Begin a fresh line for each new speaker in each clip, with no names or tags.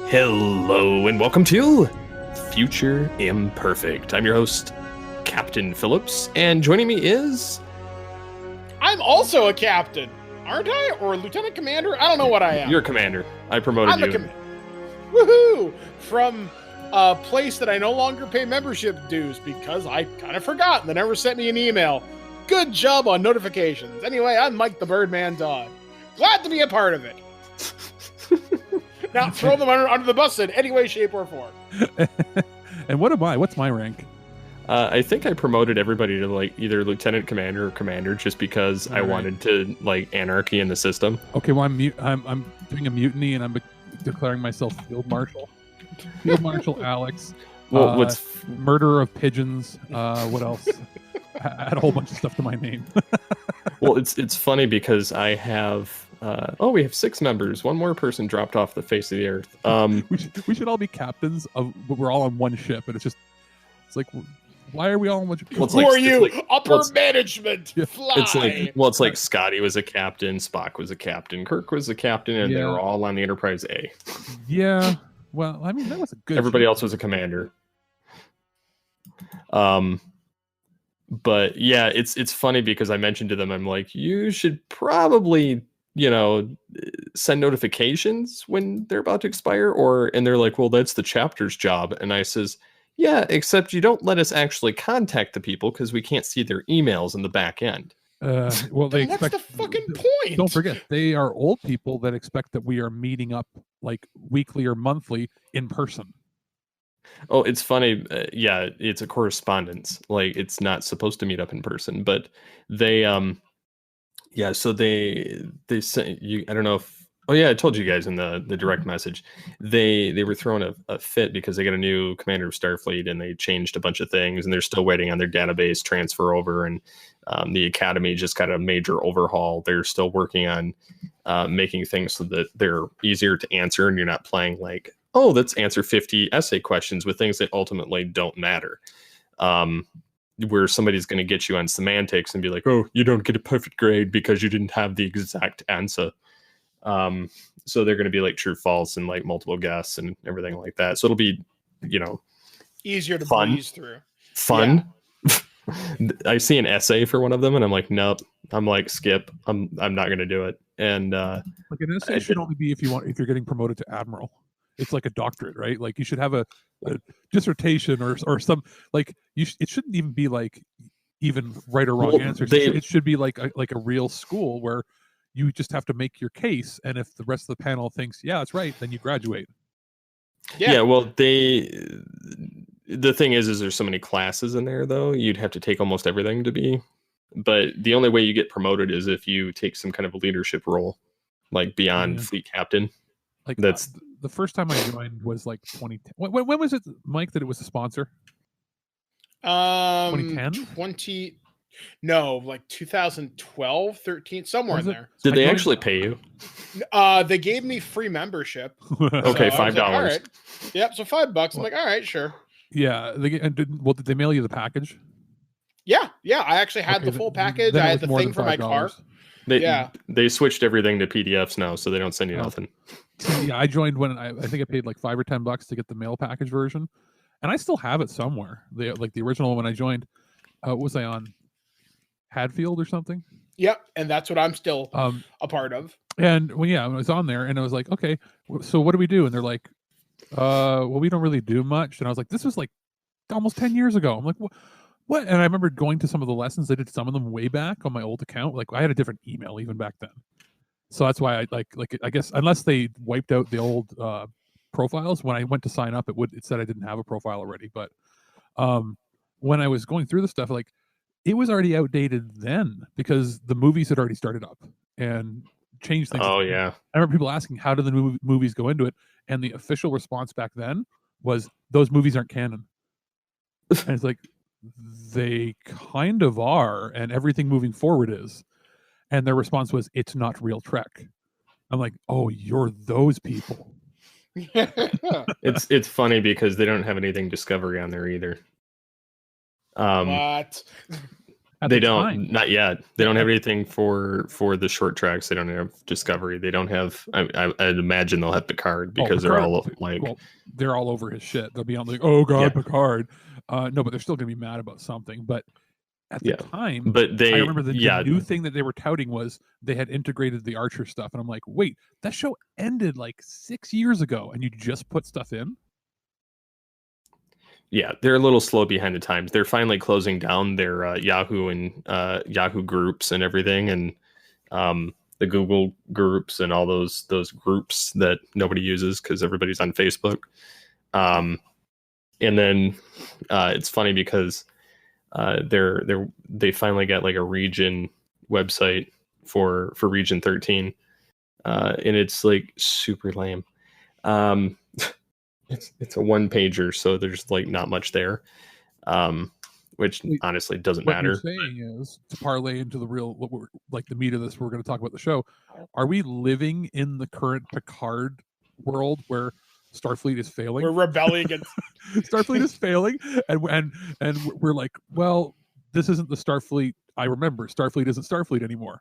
Hello and welcome to Future Imperfect. I'm your host, Captain Phillips, and joining me is...
I'm also a captain, aren't I? Or a lieutenant commander? I don't know what I am.
You're a commander. I promoted you.
Woohoo! From a place that I no longer pay membership dues because I kind of forgot and they never sent me an email. Good job on notifications. Anyway, I'm Mike the Birdman Dog. Glad to be a part of it. Not throw them under the bus in any way, shape, or form.
And what am I? What's my rank?
I think I promoted everybody to like either lieutenant commander or commander just because I wanted to like anarchy in the system.
Okay, well I'm doing a mutiny and I'm declaring myself Field Marshal. Field Marshal Alex.
Well, what's
murderer of pigeons? What else? I had a whole bunch of stuff to my name.
Well, it's funny because I have. We have 6 members. One more person dropped off the face of the earth.
We should all be captains of. We're all on one ship, and it's like, why are we all on one ship?
Well,
who are you? Upper management.
Yeah.
Fly.
It's like Scotty was a captain, Spock was a captain, Kirk was a captain, and they were all on the Enterprise A.
Yeah. Well, I mean, that was a good.
Everybody else was a commander. But yeah, it's funny because I mentioned to them, I'm like, you should probably, send notifications when they're about to expire, and they're like, well, that's the chapter's job. And I says, yeah, except you don't let us actually contact the people because we can't see their emails in the back end.
Well,
that's the fucking point.
Don't forget, they are old people that expect that we are meeting up like weekly or monthly in person.
Oh, it's funny. Yeah, it's a correspondence. Like, it's not supposed to meet up in person, but they, so they sent you. I don't know if. Oh yeah, I told you guys in the direct message. They were throwing a fit because they got a new commander of Starfleet and they changed a bunch of things and they're still waiting on their database transfer over, and the academy just got a major overhaul. They're still working on making things so that they're easier to answer and you're not playing like, oh, let's answer 50 essay questions with things that ultimately don't matter. Where somebody's going to get you on semantics and be like, oh, you don't get a perfect grade because you didn't have the exact answer. So they're going to be like true, false, and like multiple guess and everything like that. So it'll be,
easier to
breeze
through.
Fun. Yeah. I see an essay for one of them and I'm like, nope. I'm like, skip. I'm not going to do it. And like
an essay should only be if you're getting promoted to admiral. It's like a doctorate, right? Like you should have a dissertation or some like it shouldn't even be like even right or wrong answers. It should be like a real school where you just have to make your case, and if the rest of the panel thinks, yeah, that's right, then you graduate.
Yeah, well, the thing is there's so many classes in there though. You'd have to take almost everything to be. But the only way you get promoted is if you take some kind of a leadership role, like beyond fleet captain.
Like that's the first time I joined was like 2010. When was it, Mike, that it was a sponsor? 2010?
No, like 2012, 13, somewhere in there.
Did they actually pay you?
They gave me free membership.
Okay, $5.
Like, all right. Yep, so $5. I'm like, all right, sure.
Yeah, did they mail you the package?
Yeah. I actually had the full package. I had the thing for my car.
They switched everything to PDFs now, so they don't send you nothing.
Yeah, I joined when I think I paid like $5 or $10 to get the mail package version, and I still have it somewhere. The original when I joined. What was I on? Hadfield or something?
Yep, and that's what I'm still a part of.
And I was on there, and I was like, okay, so what do we do? And they're like, well, we don't really do much. And I was like, this was like almost 10 years ago. I'm like, what? And I remember going to some of the lessons. I did some of them way back on my old account. Like I had a different email even back then. So that's why I like I guess unless they wiped out the old profiles, when I went to sign up, it said I didn't have a profile already. But when I was going through the stuff, like it was already outdated then because the movies had already started up and changed things.
Oh yeah.
I remember people asking, how do the movies go into it? And the official response back then was, those movies aren't canon. And it's like, they kind of are, and everything moving forward is. And their response was, it's not real Trek. I'm like, oh, you're those people.
It's funny because they don't have anything Discovery on there either.
What?
They don't, not yet. They don't have anything for the short tracks. They don't have Discovery. They don't have. I'd imagine they'll have Picard because they're all like,
well, they're all over his shit. They'll be on like, oh god,
Yeah.
Picard. No, but they're still gonna be mad about something. But at the time,
but
I remember the new thing that they were touting was they had integrated the Archer stuff, and I'm like, wait, that show ended like 6 years ago, and you just put stuff in.
Yeah, they're a little slow behind the times. They're finally closing down their Yahoo and Yahoo groups and everything, and the Google groups and all those groups that nobody uses because everybody's on Facebook. And then it's funny because they finally got like a region website for Region 13, and it's like super lame. It's a one pager, so there's like not much there, which honestly doesn't matter.
What you're saying is, to parlay into the real, what we're like the meat of this, we're going to talk about the show. Are we living in the current Picard world where Starfleet is failing?
We're rebelling against
Starfleet is failing, and we're like, well, this isn't the Starfleet I remember. Starfleet isn't Starfleet anymore.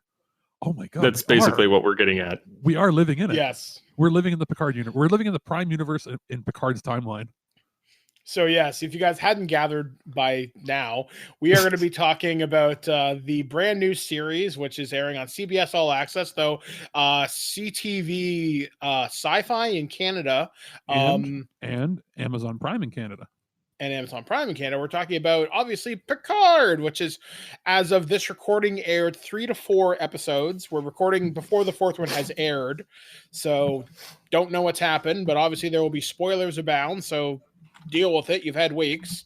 Oh my god,
that's basically what we're getting at.
We are living in it.
Yes,
we're living in the Picard universe. We're living in the Prime universe in Picard's timeline.
So yes, if you guys hadn't gathered by now, we are going to be talking about the brand new series, which is airing on CBS All Access, though CTV Sci-Fi in Canada,
and Amazon Prime in Canada.
And Amazon Prime in Canada. We're talking about, obviously, Picard, which is, as of this recording, aired 3 to 4 episodes. We're recording before the 4th one has aired, so don't know what's happened, but obviously there will be spoilers abound, so deal with it. You've had weeks.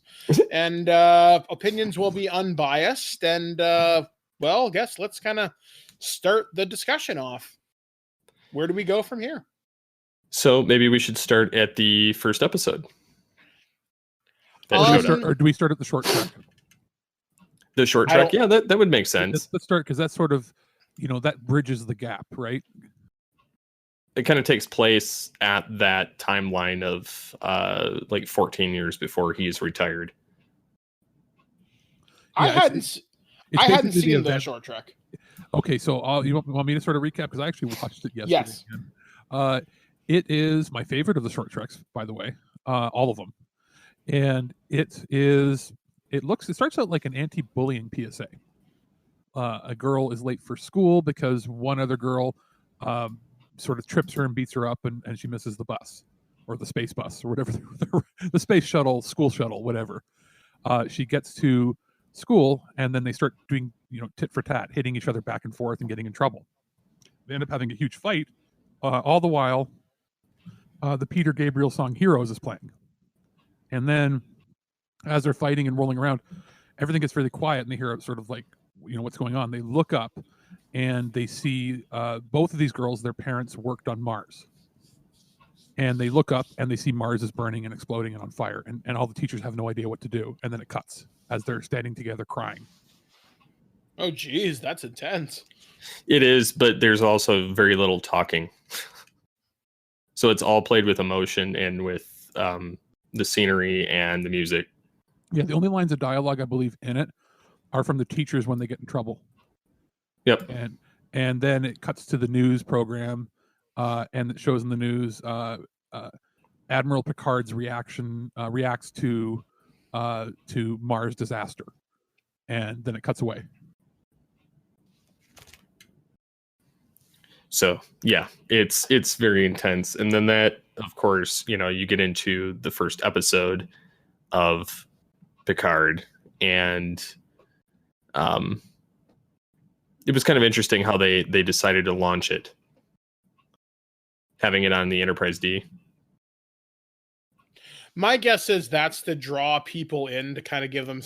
And opinions will be unbiased, and, well, I guess let's kind of start the discussion off. Where do we go from here?
So maybe we should start at the first episode.
Or do we start at the short track?
The short track, yeah, that would make sense.
Let's start, because that's sort of, that bridges the gap, right?
It kind of takes place at that timeline of like 14 years before he's retired.
I hadn't seen the short track.
Okay, so you want me to sort of recap, because I actually watched it yesterday.
Yes.
Again. It is my favorite of the short tracks, by the way, all of them. And it starts out like an anti-bullying PSA. A girl is late for school because one other girl sort of trips her and beats her up, and she misses the bus, or the space bus, or whatever, the space shuttle, school shuttle, whatever. She gets to school, and then they start doing tit for tat, hitting each other back and forth and getting in trouble. They end up having a huge fight, all the while the Peter Gabriel song Heroes is playing. And then as they're fighting and rolling around, everything gets really quiet, and they hear sort of like, what's going on. They look up, and they see both of these girls, their parents worked on Mars. And they look up, and they see Mars is burning and exploding and on fire. And all the teachers have no idea what to do. And then it cuts as they're standing together crying.
Oh, geez, that's intense.
It is, but there's also very little talking. So it's all played with emotion and with the scenery and the music.
Yeah, the only lines of dialogue I believe in it are from the teachers when they get in trouble.
Yep.
And then it cuts to the news program, and it shows in the news Admiral Picard's reacts to Mars disaster, and then it cuts away.
So yeah, it's very intense. And then that, of course, you get into the first episode of Picard, and it was kind of interesting how they decided to launch it, having it on the Enterprise D.
My guess is that's to draw people in, to kind of give them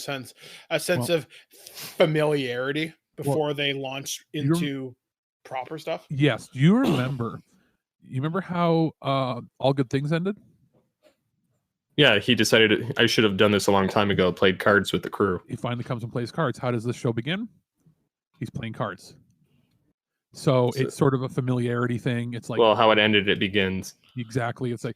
a sense of familiarity before they launch into proper stuff.
Yes. Do you remember how All Good Things ended?
Yeah, he decided I should have done this a long time ago, played cards with the crew.
He finally comes and plays cards. How does this show begin? He's playing cards. So it's sort of a familiarity thing. It's like,
well, how it ended, it begins.
Exactly. It's like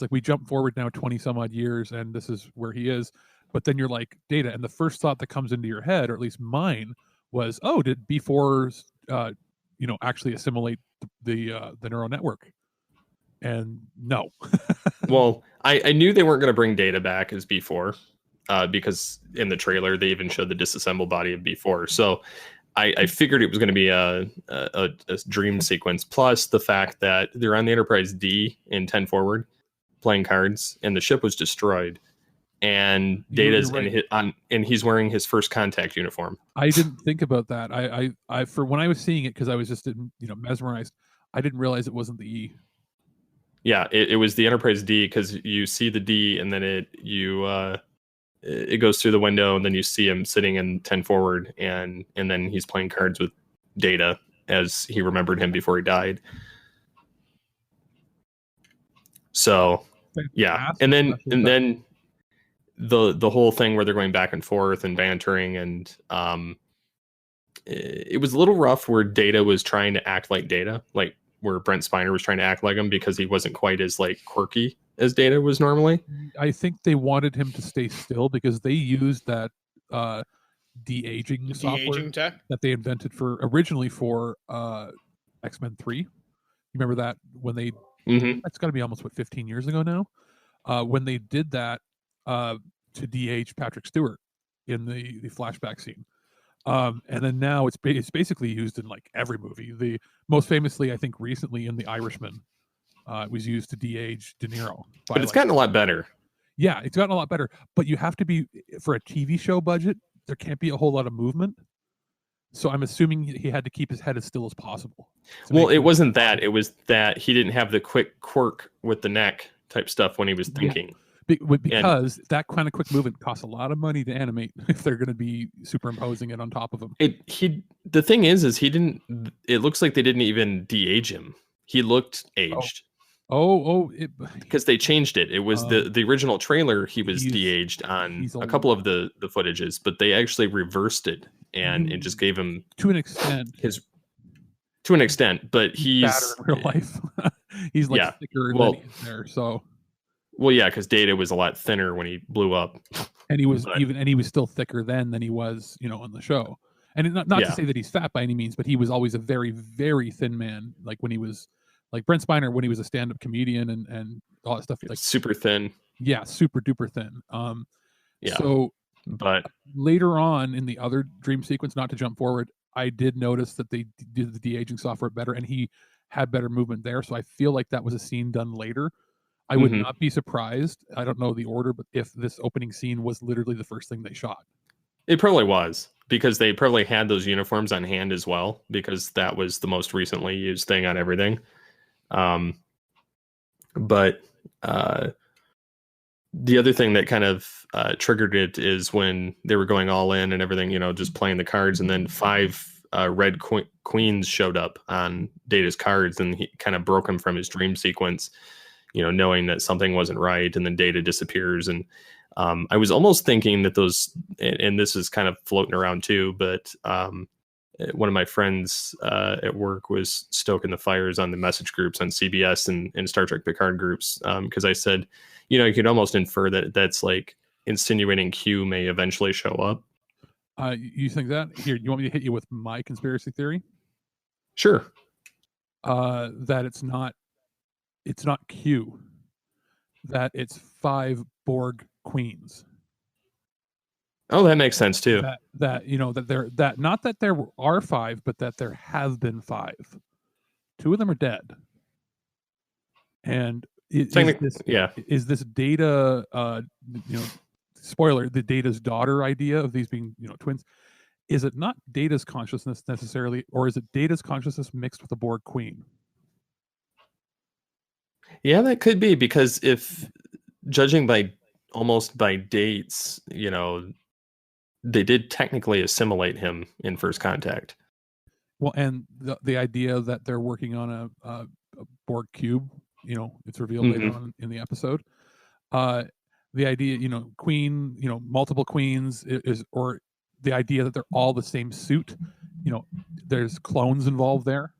we jump forward now 20 some odd years, and this is where he is. But then you're like, Data, and the first thought that comes into your head, or at least mine, was, oh, did B4 actually assimilate the neural network? And no.
Well, I knew they weren't going to bring Data back as B4 because in the trailer they even showed the disassembled body of B4. So I figured it was going to be a dream sequence, plus the fact that they're on the Enterprise D in 10 forward playing cards, and the ship was destroyed, and Data's right. and he's wearing his first contact uniform.
I didn't think about that. I for when I was seeing it, because I was just mesmerized, I didn't realize it wasn't the E.
Yeah, it was the Enterprise D, because you see the D and then it goes through the window, and then you see him sitting in 10 forward, and then he's playing cards with Data as he remembered him before he died. So yeah, and then the whole thing where they're going back and forth and bantering, and it was a little rough where Data was trying to act like Data, like where Brent Spiner was trying to act like him, because he wasn't quite as like quirky as Data was normally.
I think they wanted him to stay still because they used that de-aging software
tech
that they invented originally for X-Men 3. You remember that when they that's got to be almost 15 years ago now, when they did that to de-age Patrick Stewart in the flashback scene. And then now it's basically used in like every movie. The most famously, I think, recently in The Irishman, it was used to de-age De Niro.
But it's gotten a lot better.
Yeah, it's gotten a lot better. But you have to be, for a TV show budget, there can't be a whole lot of movement. So I'm assuming he had to keep his head as still as possible.
Well, it wasn't that. It was that he didn't have the quick quirk with the neck type stuff when he was thinking. Yeah.
Because that kind of quick movement costs a lot of money to animate if they're going to be superimposing it on top of him.
The thing is he didn't. It looks like they didn't even de-age him. He looked aged. Because they changed it. It was the original trailer. He was de-aged on a couple of the footages, but they actually reversed it, and it just gave him
to an extent.
But he's
better in real life. He's like thicker than he is there. So.
Well, yeah, because Data was a lot thinner when he blew up,
and he was he was still thicker then than he was, on the show. And not to say that he's fat by any means, but he was always a very, very thin man. Like when he was, like Brent Spiner, when he was a stand-up comedian and all that stuff, like
super thin.
Yeah, super duper thin. So,
but
later on in the other dream sequence, not to jump forward, I did notice that they did the de-aging software better, and he had better movement there. So I feel like that was a scene done later. I would not be surprised. I don't know the order, but if this opening scene was literally the first thing they shot.
It probably was, because they probably had those uniforms on hand as well, because that was the most recently used thing on everything. But the other thing that kind of triggered it is when they were going all in and everything, just playing the cards, and then 5 red queens showed up on Data's cards, and he kind of broke him from his dream sequence, knowing that something wasn't right, and then Data disappears. And I was almost thinking that those, and this is kind of floating around too, but one of my friends at work was stoking the fires on the message groups on CBS and Star Trek Picard groups, because I said, you could almost infer that that's like insinuating Q may eventually show up.
You think that? Here, you want me to hit you with my conspiracy theory?
Sure.
That it's not Q, that it's 5 Borg queens.
Oh, that makes sense too.
That not that there are 5, but that there have been 5. 2 of them are dead. And is this Data? Spoiler: the Data's daughter idea of these being twins. Is it not Data's consciousness necessarily, or is it Data's consciousness mixed with the Borg queen?
Yeah, that could be, because if judging by dates, they did technically assimilate him in First Contact.
Well, and the idea that they're working on a Borg cube, it's revealed later on in the episode. The idea, queen, multiple queens is, or the idea that they're all the same suit. There's clones involved there.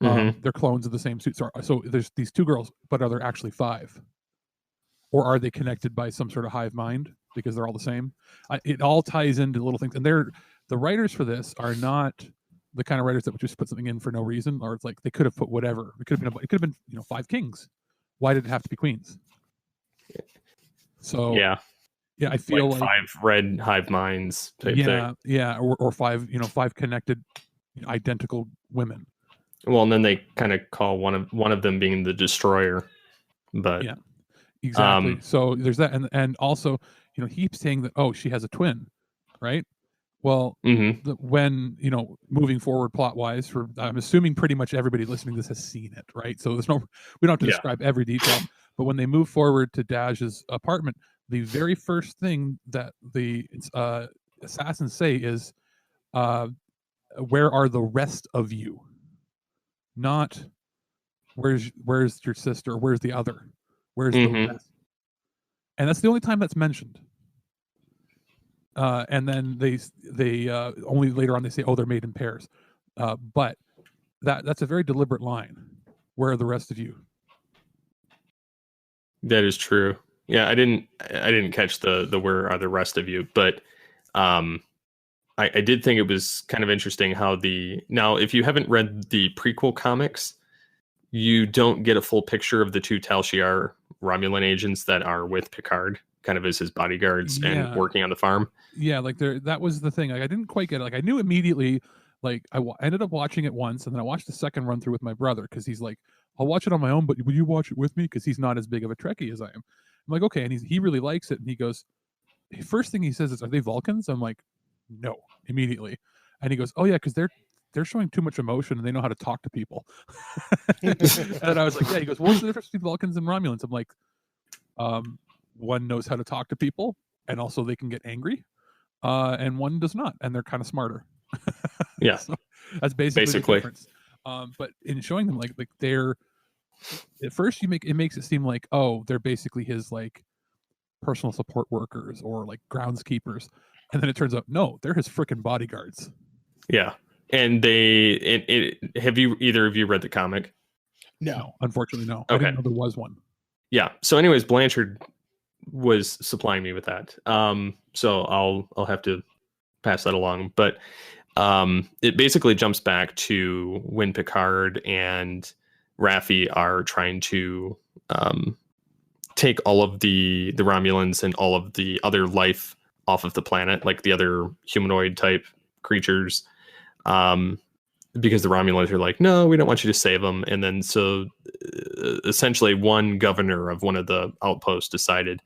They're clones of the same suit. So there's these 2 girls, but are there actually 5? Or are they connected by some sort of hive mind because they're all the same? It all ties into little things, and the writers for this are not the kind of writers that would just put something in for no reason, or it's like they could have put whatever. It could have been 5 kings. Why did it have to be queens? So
yeah,
I feel like
5 red hive minds type thing.
Yeah, or 5 5 connected identical women.
Well, and then they kind of call one of them being the destroyer, but
yeah, exactly. So there's that, and also he keeps saying that she has a twin, right? Well, when moving forward plot wise, I'm assuming pretty much everybody listening to this has seen it, right? So we don't have to describe every detail, but when they move forward to Daj's apartment, the very first thing that the assassins say is, "Where are the rest of you?" Not where's your sister? Where's the other? Where's the rest? And that's the only time that's mentioned. And then they only later on they say, they're made in pairs. But that's a very deliberate line. Where are the rest of you?
That is true. Yeah, I didn't catch the where are the rest of you, but I did think it was kind of interesting how now if you haven't read the prequel comics, you don't get a full picture of the 2 Tal Shiar Romulan agents that are with Picard, kind of as his bodyguards and working on the farm.
Yeah, like that was the thing. Like I didn't quite get it. Like I knew immediately. Like I ended up watching it once, and then I watched the second run through with my brother because he's like, "I'll watch it on my own, but will you watch it with me?" Because he's not as big of a Trekkie as I am. I'm like, okay, and he really likes it, and he goes, first thing he says is, "Are they Vulcans?" I'm like, "No," immediately, and he goes, "Oh yeah, because they're showing too much emotion and they know how to talk to people." And I was like, "Yeah." He goes, "What's the difference between Vulcans and Romulans?" I'm like, one knows how to talk to people, and also they can get angry, and one does not, and they're kind of smarter."
Yeah,
so that's basically the difference. But in showing them like they're at first it makes it seem like they're basically his like personal support workers or like groundskeepers, and then it turns out no, they're his freaking bodyguards.
Yeah, and have you either of you read the comic?
No, unfortunately no.
Okay.
I didn't know there was one.
Yeah. So anyways, Blanchard was supplying me with that. So I'll have to pass that along. But it basically jumps back to when Picard and Raffi are trying to take all of the Romulans and all of the other life off of the planet, like the other humanoid type creatures. Because the Romulans are like, no, we don't want you to save them. And then so essentially one governor of one of the outposts decided,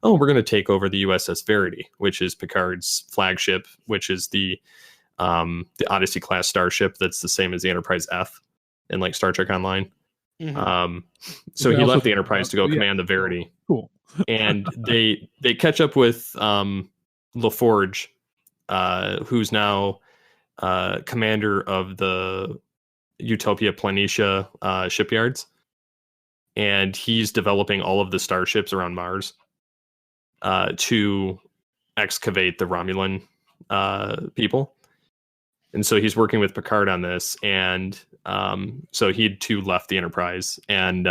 we're going to take over the USS Verity, which is Picard's flagship, which is the Odyssey class starship that's the same as the Enterprise F in like Star Trek Online. So he left the Enterprise to go command the Verity.
Cool.
And they catch up with LaForge, who's now commander of the Utopia Planitia shipyards, and he's developing all of the starships around Mars to excavate the Romulan people. And so he's working with Picard on this, and so he too left the Enterprise, and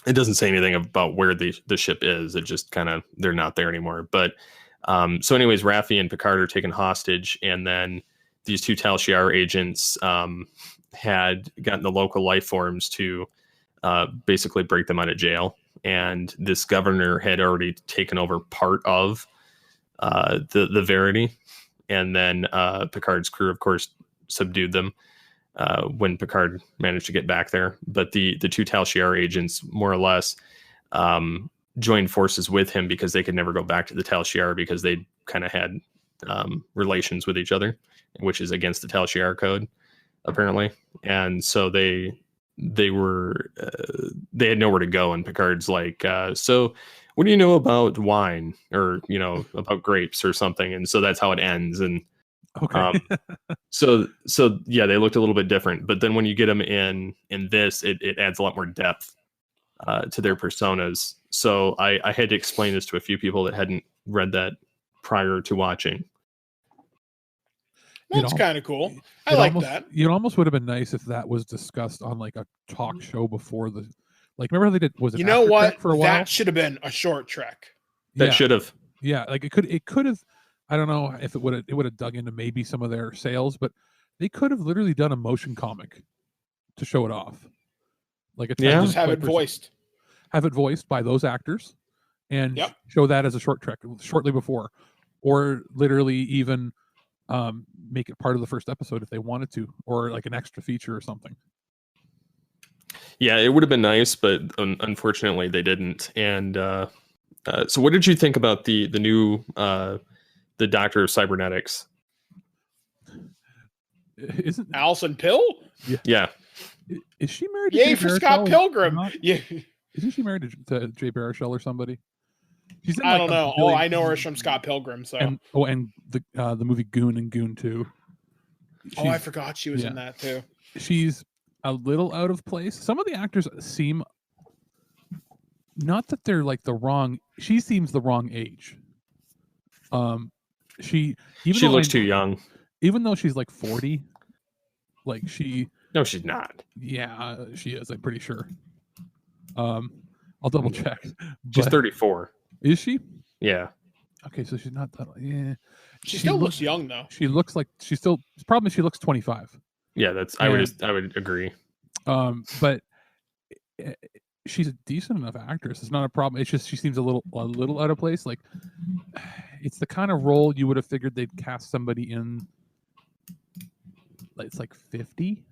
it doesn't say anything about where the ship is. It just kind of, they're not there anymore. But so anyways, Raffi and Picard are taken hostage, and then these 2 Tal Shiar agents had gotten the local life forms to basically break them out of jail. And this governor had already taken over part of the Verity. And then Picard's crew, of course, subdued them when Picard managed to get back there. But the 2 Tal Shiar agents, more or less, joined forces with him because they could never go back to the Tal Shiar because they kind of had relations with each other, which is against the Tal Shiar code, apparently. And so they were they had nowhere to go, and Picard's like, so what do you know about wine, or about grapes or something? And so that's how it ends. And
okay.
so yeah, they looked a little bit different, but then when you get them in this, it adds a lot more depth to their personas. So I had to explain this to a few people that hadn't read that prior to watching.
That's kind of cool. I like that.
It almost would have been nice if that was discussed on like a talk show before the, like, remember how they did, was it
After what?
For a while?
That should have been a short Trek.
That should have.
Yeah, like it could have, I don't know if it would have dug into maybe some of their sales, but they could have literally done a motion comic to show it off, like a 10
Yeah.
Just have it
per-
voiced.
have it voiced by those actors, and
Yep.
show that as a short trek shortly before, or literally even make it part of the first episode if they wanted to, or like an extra feature or something.
Yeah, it would have been nice, but unfortunately they didn't. And so, what did you think about the new the Doctor of Cybernetics?
Isn't
Alison Pill?
Yeah,
is she married to
Yay
Jay
for
Baruchel
Scott
or
Pilgrim.
not?
Yeah.
Isn't she married to Jay Baruchel or somebody? She's in,
I
like,
don't
a
know.
billion-
All I know her is from Scott Pilgrim. So.
and the movie Goon and Goon 2.
Oh, I forgot she was
yeah.
in that too.
She's a little out of place. Some of the actors seem, not that they're like she seems the wrong age. She
looks too young.
Even though she's like 40, like
No, she's not.
Yeah, she is, I'm pretty sure. I'll double check.
She's 34.
Is she?
Yeah.
Okay, so she's not that. Yeah,
She still looks young though.
She looks like she's still. The problem is she looks 25.
Yeah, I would agree.
But she's a decent enough actress. It's not a problem. It's just she seems a little out of place. Like, it's the kind of role you would have figured they'd cast somebody in. It's like 50.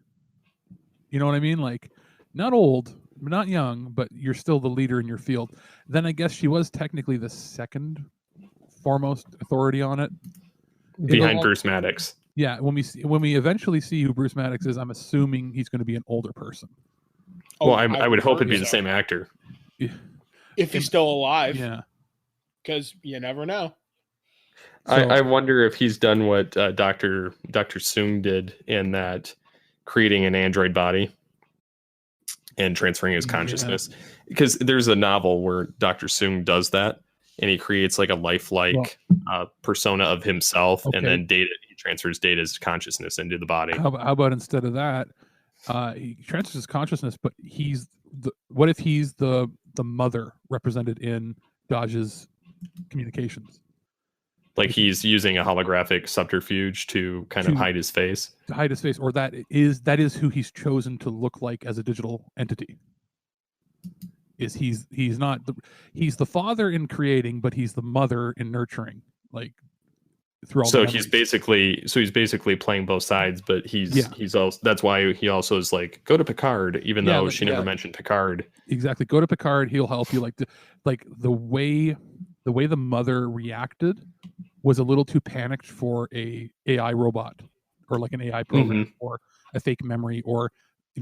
You know what I mean? Like, not old, not young, but you're still the leader in your field. Then I guess she was technically the second foremost authority on it,
behind Bruce Maddox.
Yeah, when we eventually see who Bruce Maddox is, I'm assuming he's going to be an older person.
Well, I would hope it'd be the same actor.
Yeah.
If he's still alive.
Yeah.
Because you never know.
So, I wonder if he's done what Dr. Soong did in that, creating an android body and transferring his consciousness. Because there's a novel where Dr. Soong does that, and he creates like a lifelike persona of himself, and then he transfers Data's consciousness into the body.
How about instead of that, he transfers his consciousness, but what if he's the mother represented in Dodge's communications?
Like he's using a holographic subterfuge to kind of hide his face.
To hide his face, or that is who he's chosen to look like as a digital entity. He's the father in creating, but he's the mother in nurturing. Like through all. So
he's basically playing both sides, but he's also, that's why he also is like, go to Picard, even though she never mentioned Picard.
Exactly, go to Picard. He'll help you. Like the way the mother reacted was a little too panicked for a AI robot, or like an AI program, or a fake memory, or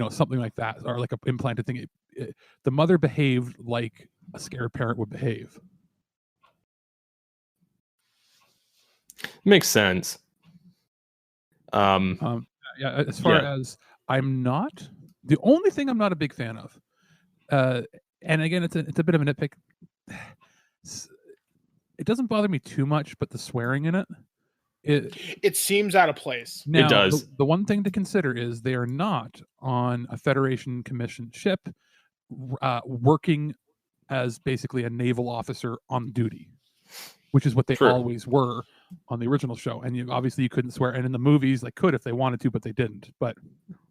something like that, or like an implanted thing. The mother behaved like a scared parent would behave.
Makes sense.
As far as the only thing I'm not a big fan of, and again, it's a bit of a nitpick. It doesn't bother me too much, but the swearing in it
seems out of place.
Now,
it does.
The one thing to consider is they are not on a Federation commissioned ship, working as basically a naval officer on duty, which is what they always were on the original show. And obviously you couldn't swear, and in the movies they could if they wanted to, but they didn't. But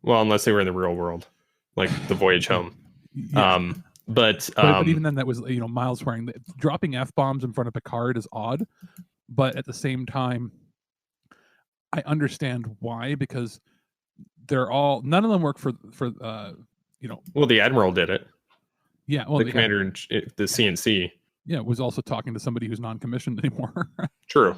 unless they were in the real world, like the Voyage Home.
Yeah.
But
even then, that was mild swearing. Dropping F-bombs in front of Picard is odd, but at the same time, I understand why, because none of them work for.
Well, the Admiral did it.
Yeah, well,
the commander in the CNC.
Yeah, was also talking to somebody who's non-commissioned anymore.
True.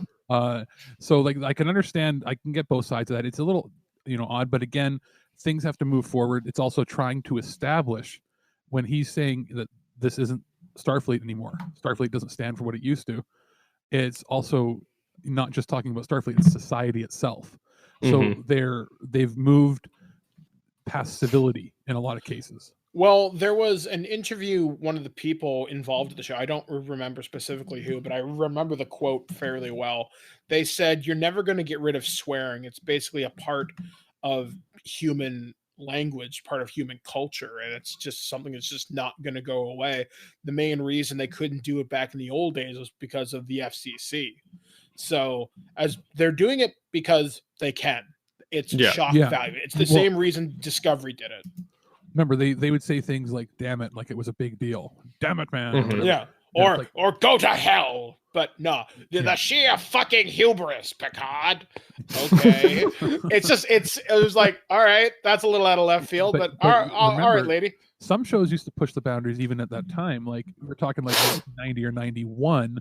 So like I can understand, I can get both sides of that. It's a little odd, but again, things have to move forward. It's also trying to establish, when he's saying that this isn't Starfleet anymore. Starfleet doesn't stand for what it used to. It's also not just talking about Starfleet, it's society itself. So they've moved past civility in a lot of cases.
Well, there was an interview, one of the people involved in the show, I don't remember specifically who, but I remember the quote fairly well. They said, you're never going to get rid of swearing. It's basically a part of human language, part of human culture, and it's just something that's just not going to go away. The main reason they couldn't do it back in the old days was because of the FCC. So as they're doing it because they can. It's shock value. It's the same reason Discovery did it.
Remember, they would say things like "damn it," like it was a big deal. Damn it, man.
Mm-hmm.
Yeah. Or go to hell. But no, the sheer fucking hubris, Picard. Okay. it was like, all right, that's a little out of left field, but all right, lady.
Some shows used to push the boundaries even at that time. Like we're talking like 90 or 91.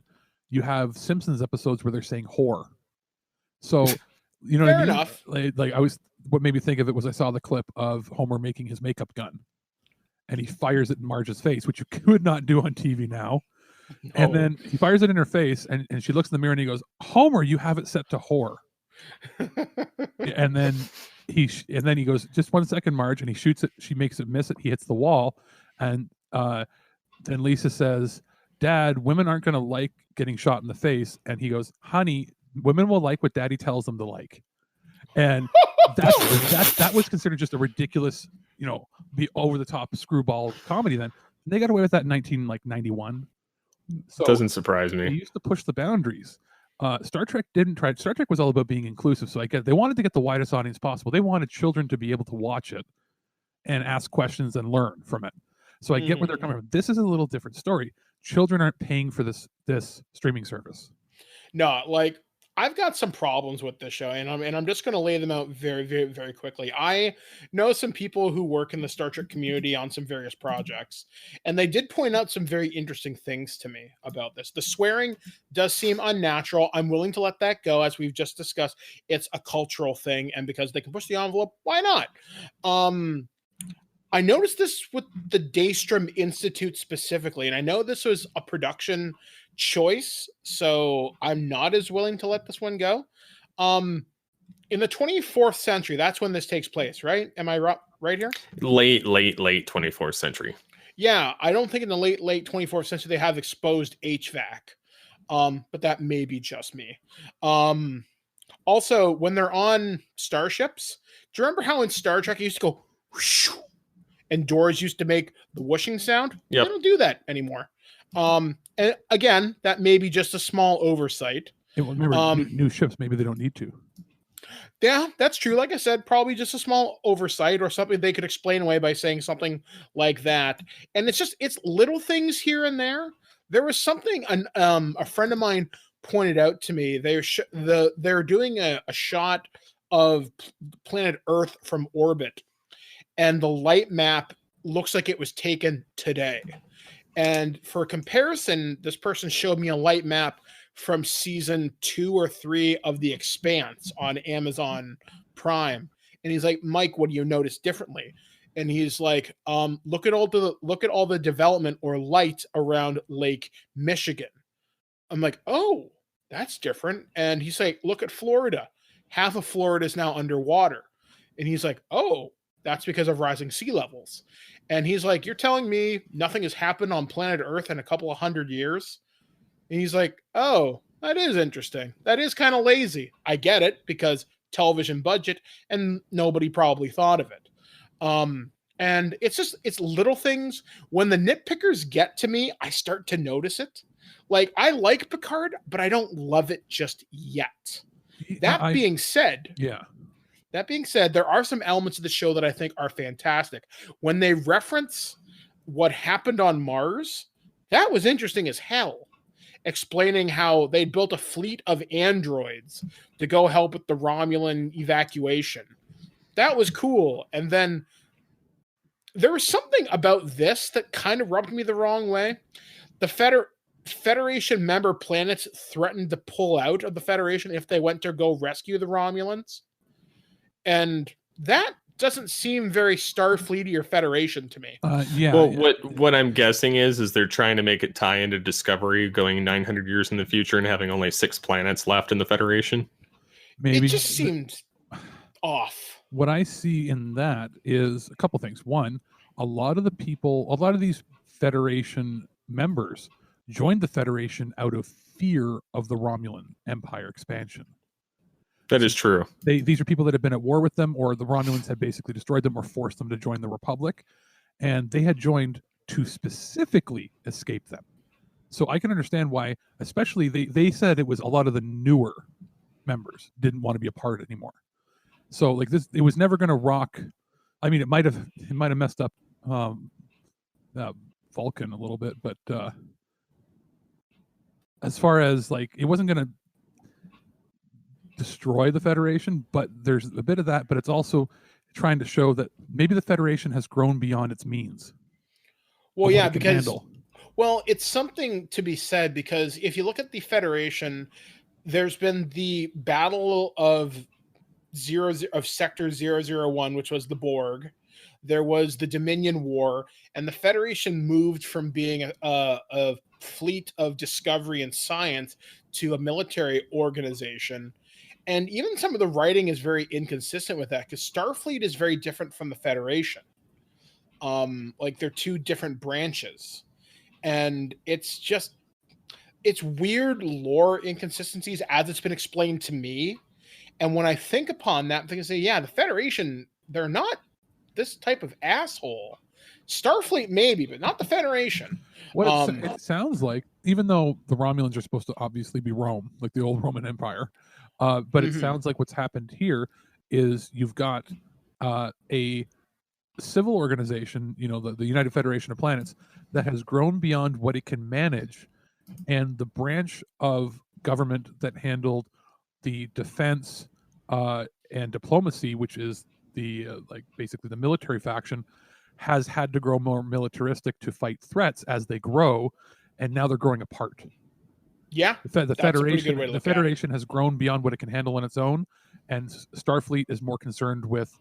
You have Simpsons episodes where they're saying whore. So, you know
Fair
what I mean?
enough.
Like what made me think of it was I saw the clip of Homer making his makeup gun and he fires it in Marge's face, which you could not do on TV now. No. And then he fires it in her face and she looks in the mirror and he goes, Homer, you have it set to whore. and then he goes, just 1 second, Marge, and he shoots it. She makes it miss it. He hits the wall. And then Lisa says, Dad, women aren't going to like getting shot in the face. And he goes, honey, women will like what daddy tells them to like. And that was considered just a ridiculous, be over the top screwball comedy then. And they got away with that in 1991. So
doesn't surprise me.
They used to push the boundaries. Star Trek didn't try. Star Trek was all about being inclusive. So I get they wanted to get the widest audience possible. They wanted children to be able to watch it and ask questions and learn from it. So I get where they're coming from. This is a little different story. Children aren't paying for this streaming service.
No, like I've got some problems with this show, and I'm just going to lay them out very, very, very quickly. I know some people who work in the Star Trek community on some various projects, and they did point out some very interesting things to me about this. The swearing does seem unnatural. I'm willing to let that go, as we've just discussed. It's a cultural thing, and because they can push the envelope, why not? I noticed this with the Daystrom Institute specifically, and I know this was a production choice, so I'm not as willing to let this one go. In the 24th century, that's when this takes place, right? Am I right here?
Late 24th century.
Yeah, I don't think in the late 24th century they have exposed HVAC, but that may be just me. Also, when they're on starships, do you remember how in Star Trek it used to go whoosh, and doors used to make the whooshing sound?
Yep.
They don't do that anymore. And again, that may be just a small oversight.
Yeah, well, remember, new ships, maybe they don't need to.
Yeah, that's true. Like I said, probably just a small oversight or something they could explain away by saying something like that. And it's little things here and there. There was something a friend of mine pointed out to me. They're doing a shot of planet Earth from orbit, and the light map looks like it was taken today. And for comparison, this person showed me a light map from season 2 or 3 of The Expanse on Amazon Prime. And he's like, Mike, what do you notice differently? And he's like, look at all the development or light around Lake Michigan. I'm like, oh, that's different. And he's like, look at Florida. Half of Florida is now underwater. And he's like, oh, that's because of rising sea levels. And he's like, you're telling me nothing has happened on planet Earth in a couple of 100 years? And he's like, oh, that is interesting. That is kind of lazy. I get it, because television budget, and nobody probably thought of it. And it's little things. When the nitpickers get to me, I start to notice it. Like, I like Picard, but I don't love it just yet. That being said, there are some elements of the show that I think are fantastic. When they reference what happened on Mars, that was interesting as hell. Explaining how they built a fleet of androids to go help with the Romulan evacuation. That was cool. And then there was something about this that kind of rubbed me the wrong way. The Federation member planets threatened to pull out of the Federation if they went to go rescue the Romulans. And that doesn't seem very Starfleet or Federation to me.
What I'm guessing is they're trying to make it tie into Discovery going 900 years in the future and having only 6 planets left in the Federation.
Maybe
it just seemed off.
What I see in that is a couple things. One, a lot of these Federation members joined the Federation out of fear of the Romulan Empire expansion.
That is true.
These are people that have been at war with them, or the Romulans had basically destroyed them or forced them to join the Republic. And they had joined to specifically escape them. So I can understand why, especially they said it was a lot of the newer members didn't want to be a part anymore. So like this, it was never going to rock. I mean, it might have messed up Vulcan a little bit, but as far as like, it wasn't going to destroy the Federation, but there's a bit of that, but it's also trying to show that maybe the Federation has grown beyond its means.
Well, yeah, because well, it's something to be said, because if you look at the Federation, there's been the battle of Sector 001, which was the Borg. There was the Dominion War, and the Federation moved from being a fleet of discovery and science to a military organization. And even some of the writing is very inconsistent with that, because Starfleet is very different from the Federation. Like they're two different branches. And it's weird lore inconsistencies as it's been explained to me. And when I think upon that, I'm thinking, say, yeah, the Federation, they're not this type of asshole. Starfleet maybe, but not the Federation.
What it sounds like, even though the Romulans are supposed to obviously be Rome, like the old Roman Empire, but it sounds like what's happened here is you've got a civil organization, the United Federation of Planets, that has grown beyond what it can manage, and the branch of government that handled the defense and diplomacy, which is the basically the military faction, has had to grow more militaristic to fight threats as they grow, and now they're growing apart.
Yeah,
the Federation has grown beyond what it can handle on its own, and Starfleet is more concerned with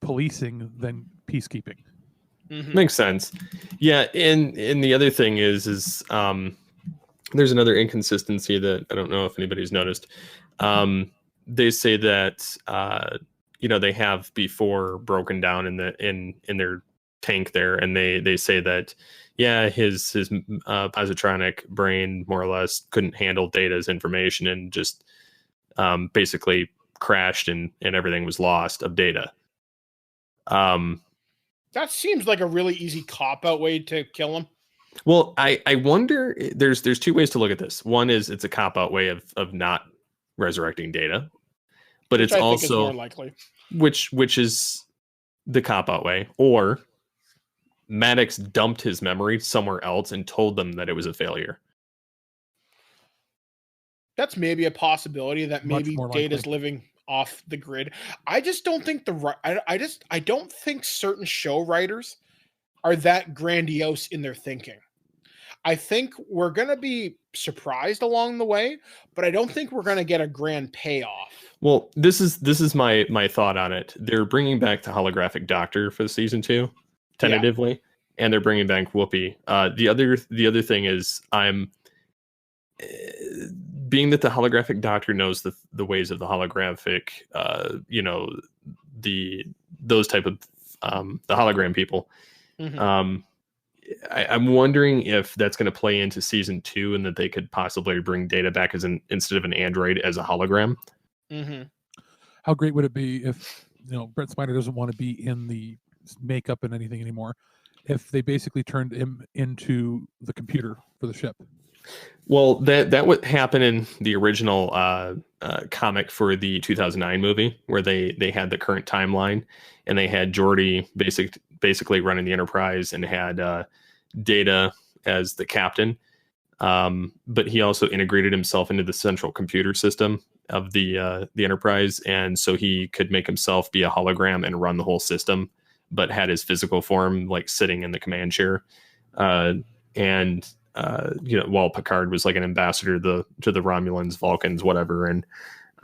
policing than peacekeeping.
Makes sense. Yeah, and the other thing is there's another inconsistency that I don't know if anybody's noticed. They say that they have before broken down in their tank there, and they say that his positronic brain more or less couldn't handle data's information and just basically crashed and everything was lost of data.
That seems like a really easy cop-out way to kill him.
Well, I wonder, there's two ways to look at this. One is it's a cop-out way of not resurrecting data, but
which
it's
I
also
think is more likely.
Which is the cop-out way, or Maddox dumped his memory somewhere else and told them that it was a failure.
That's maybe a possibility, that maybe Data's living off the grid. I just don't think I don't think certain show writers are that grandiose in their thinking. I think we're going to be surprised along the way, but I don't think we're going to get a grand payoff.
Well, this is my thought on it. They're bringing back the holographic Doctor for season 2, tentatively, and they're bringing back Whoopi. The other thing is, I'm being that the holographic Doctor knows the ways of the holographic, those type of the hologram people. I'm wondering if that's going to play into season 2, and that they could possibly bring Data back instead of an android, as a hologram.
How great would it be if Brent Spiner doesn't want to be in the makeup and anything anymore, if they basically turned him into the computer for the ship?
Well, that would happen in the original comic for the 2009 movie, where they had the current timeline, and they had Geordi basically running the Enterprise, and had Data as the captain. But he also integrated himself into the central computer system of the Enterprise, and so he could make himself be a hologram and run the whole system, but had his physical form like sitting in the command chair. While Picard was like an ambassador to the Romulans, Vulcans, whatever, and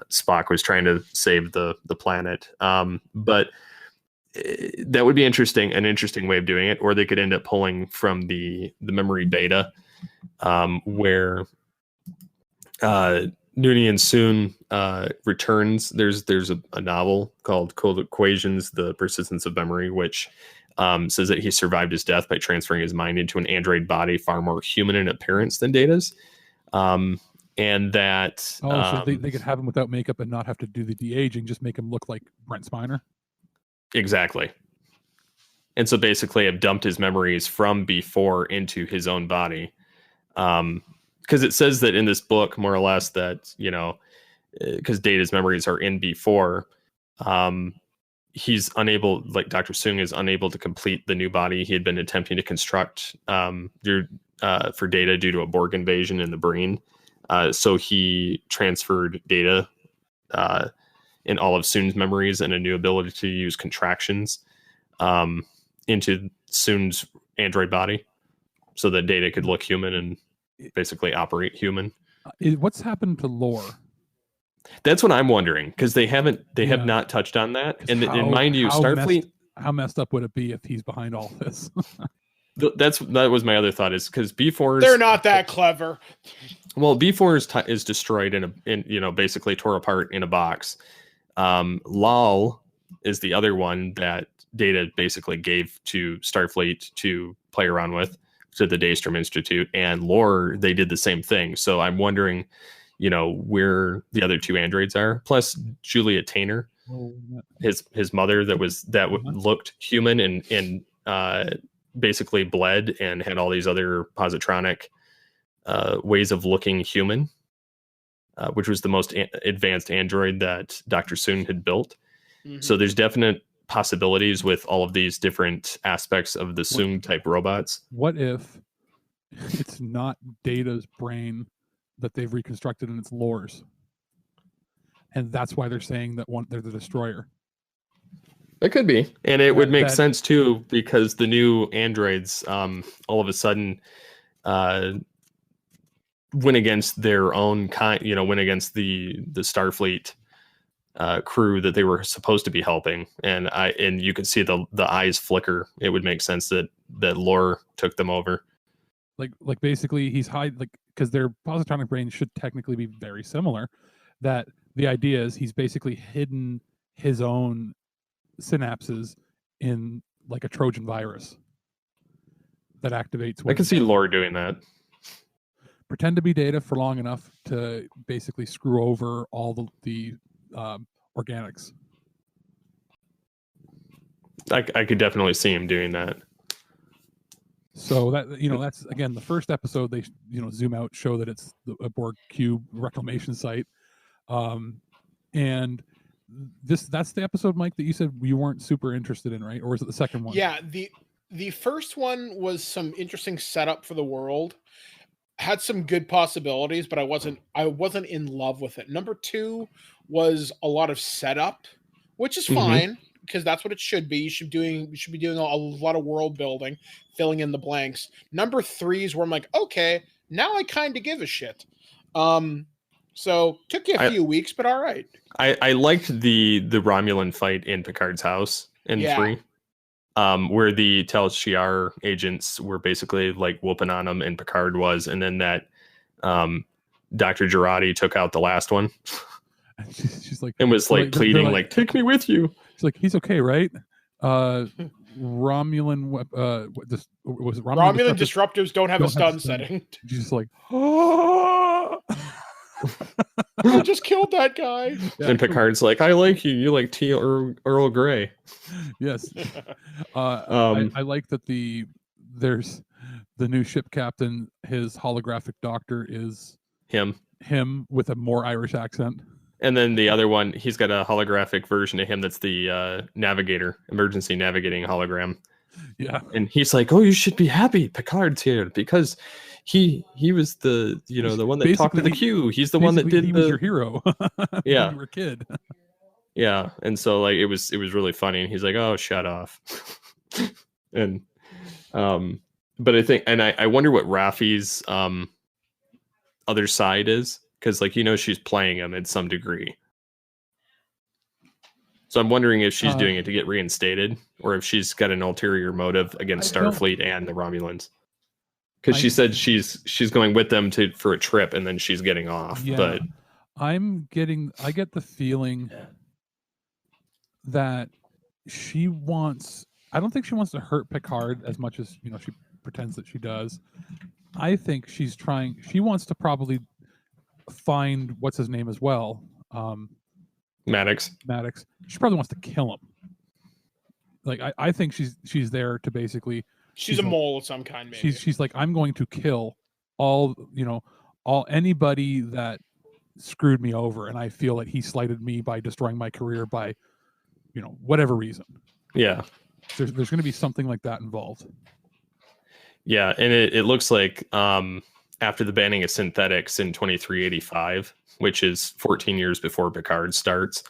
Spock was trying to save the planet. But that would be an interesting way of doing it. Or they could end up pulling from the memory beta, where Noonien soon returns. There's a novel called Cold Equations: The Persistence of Memory, which says that he survived his death by transferring his mind into an android body far more human in appearance than Data's. And that...
so they could have him without makeup and not have to do the de-aging, just make him look like Brent Spiner?
Exactly. And so basically I've dumped his memories from before into his own body. Because it says that in this book, more or less, that, you know, because Data's memories are in B4, he's unable, like Dr. Soong is unable to complete the new body he had been attempting to construct for Data due to a Borg invasion in the brain. So he transferred Data in all of Soon's memories and a new ability to use contractions into Soon's android body, so that Data could look human and basically operate human.
What's happened to Lore?
That's what I'm wondering, because they have not touched on that. And mind you, Starfleet.
How messed up would it be if he's behind all this?
That was my other thought, is because B4's,
they're not that clever.
Well, B4 is destroyed in you know, basically tore apart in a box. Lal is the other one that Data basically gave to Starfleet to play around with, to the Daystrom Institute, and Lore, they did the same thing. So I'm wondering, you know, where the other two androids are. Plus Julia Tainer, his mother, looked human and basically bled and had all these other positronic ways of looking human, which was the most advanced android that Dr. Soong had built. Mm-hmm. So there's definite possibilities with all of these different aspects of the Soong type robots. What
if it's not Data's brain that they've reconstructed and it's Lore's, and that's why they're saying that they're the destroyer?
It could be, and it would make sense too, because the new androids all of a sudden went against their own kind, you know, went against the Starfleet crew that they were supposed to be helping, and you could see the eyes flicker. It would make sense that Lore took them over.
Like basically he's because their positronic brains should technically be very similar. That the idea is he's basically hidden his own synapses in like a Trojan virus that activates.
I can see Lore doing that.
Pretend to be Data for long enough to basically screw over all the organics.
I could definitely see him doing that.
So that, you know, that's again the first episode. They, you know, zoom out, show that it's a Borg cube reclamation site, and that's the episode, Mike, that you said you weren't super interested in, right? Or was it the second one?
Yeah, the first one was some interesting setup for the world. Had some good possibilities, but I wasn't in love with it. Number 2 was a lot of setup, which is fine, because that's what it should be. You should be doing a lot of world building, filling in the blanks. Number 3 is where I'm like, okay, now I kind of give a shit. So took you a few weeks, but all right.
I liked the Romulan fight in Picard's house in 3. Where the Tal Shiar agents were basically like whooping on him, and Picard was, and then that Dr. Girardi took out the last one.
She's like,
and was like pleading, like, take me with you.
She's like, he's okay, right? Romulan, was it
Romulan disruptors don't have a stun setting.
She's just like,
I just killed that guy.
Yeah. And Picard's like, I like you. You like tea or Earl Grey.
Yes. I like that there's the new ship captain. His holographic doctor is him with a more Irish accent.
And then the other one, he's got a holographic version of him that's the navigator, emergency navigating hologram.
Yeah.
And he's like, oh, you should be happy Picard's here, because he was the, you know, the one that basically talked to the Q. He's the one that did.
He was your hero.
Yeah.
When you were a kid.
Yeah. And so like it was really funny. And he's like, oh, shut off. And but I think, and I wonder what Rafi's other side is, because like, you know, she's playing him at some degree. So I'm wondering if she's doing it to get reinstated, or if she's got an ulterior motive against Starfleet and the Romulans. Because she said she's going with them for a trip, and then she's getting off. Yeah, but
I get the feeling that she wants. I don't think she wants to hurt Picard as much as, you know, she pretends that she does. I think she wants to probably find what's his name as well.
Maddox.
She probably wants to kill him. Like I think she's there to basically.
She's a mole of some kind. Maybe
she's like, I'm going to kill all anybody that screwed me over, and I feel that he slighted me by destroying my career by, whatever reason.
Yeah.
There's going to be something like that involved.
Yeah, and it looks like after the banning of synthetics in 2385, which is 14 years before Picard starts,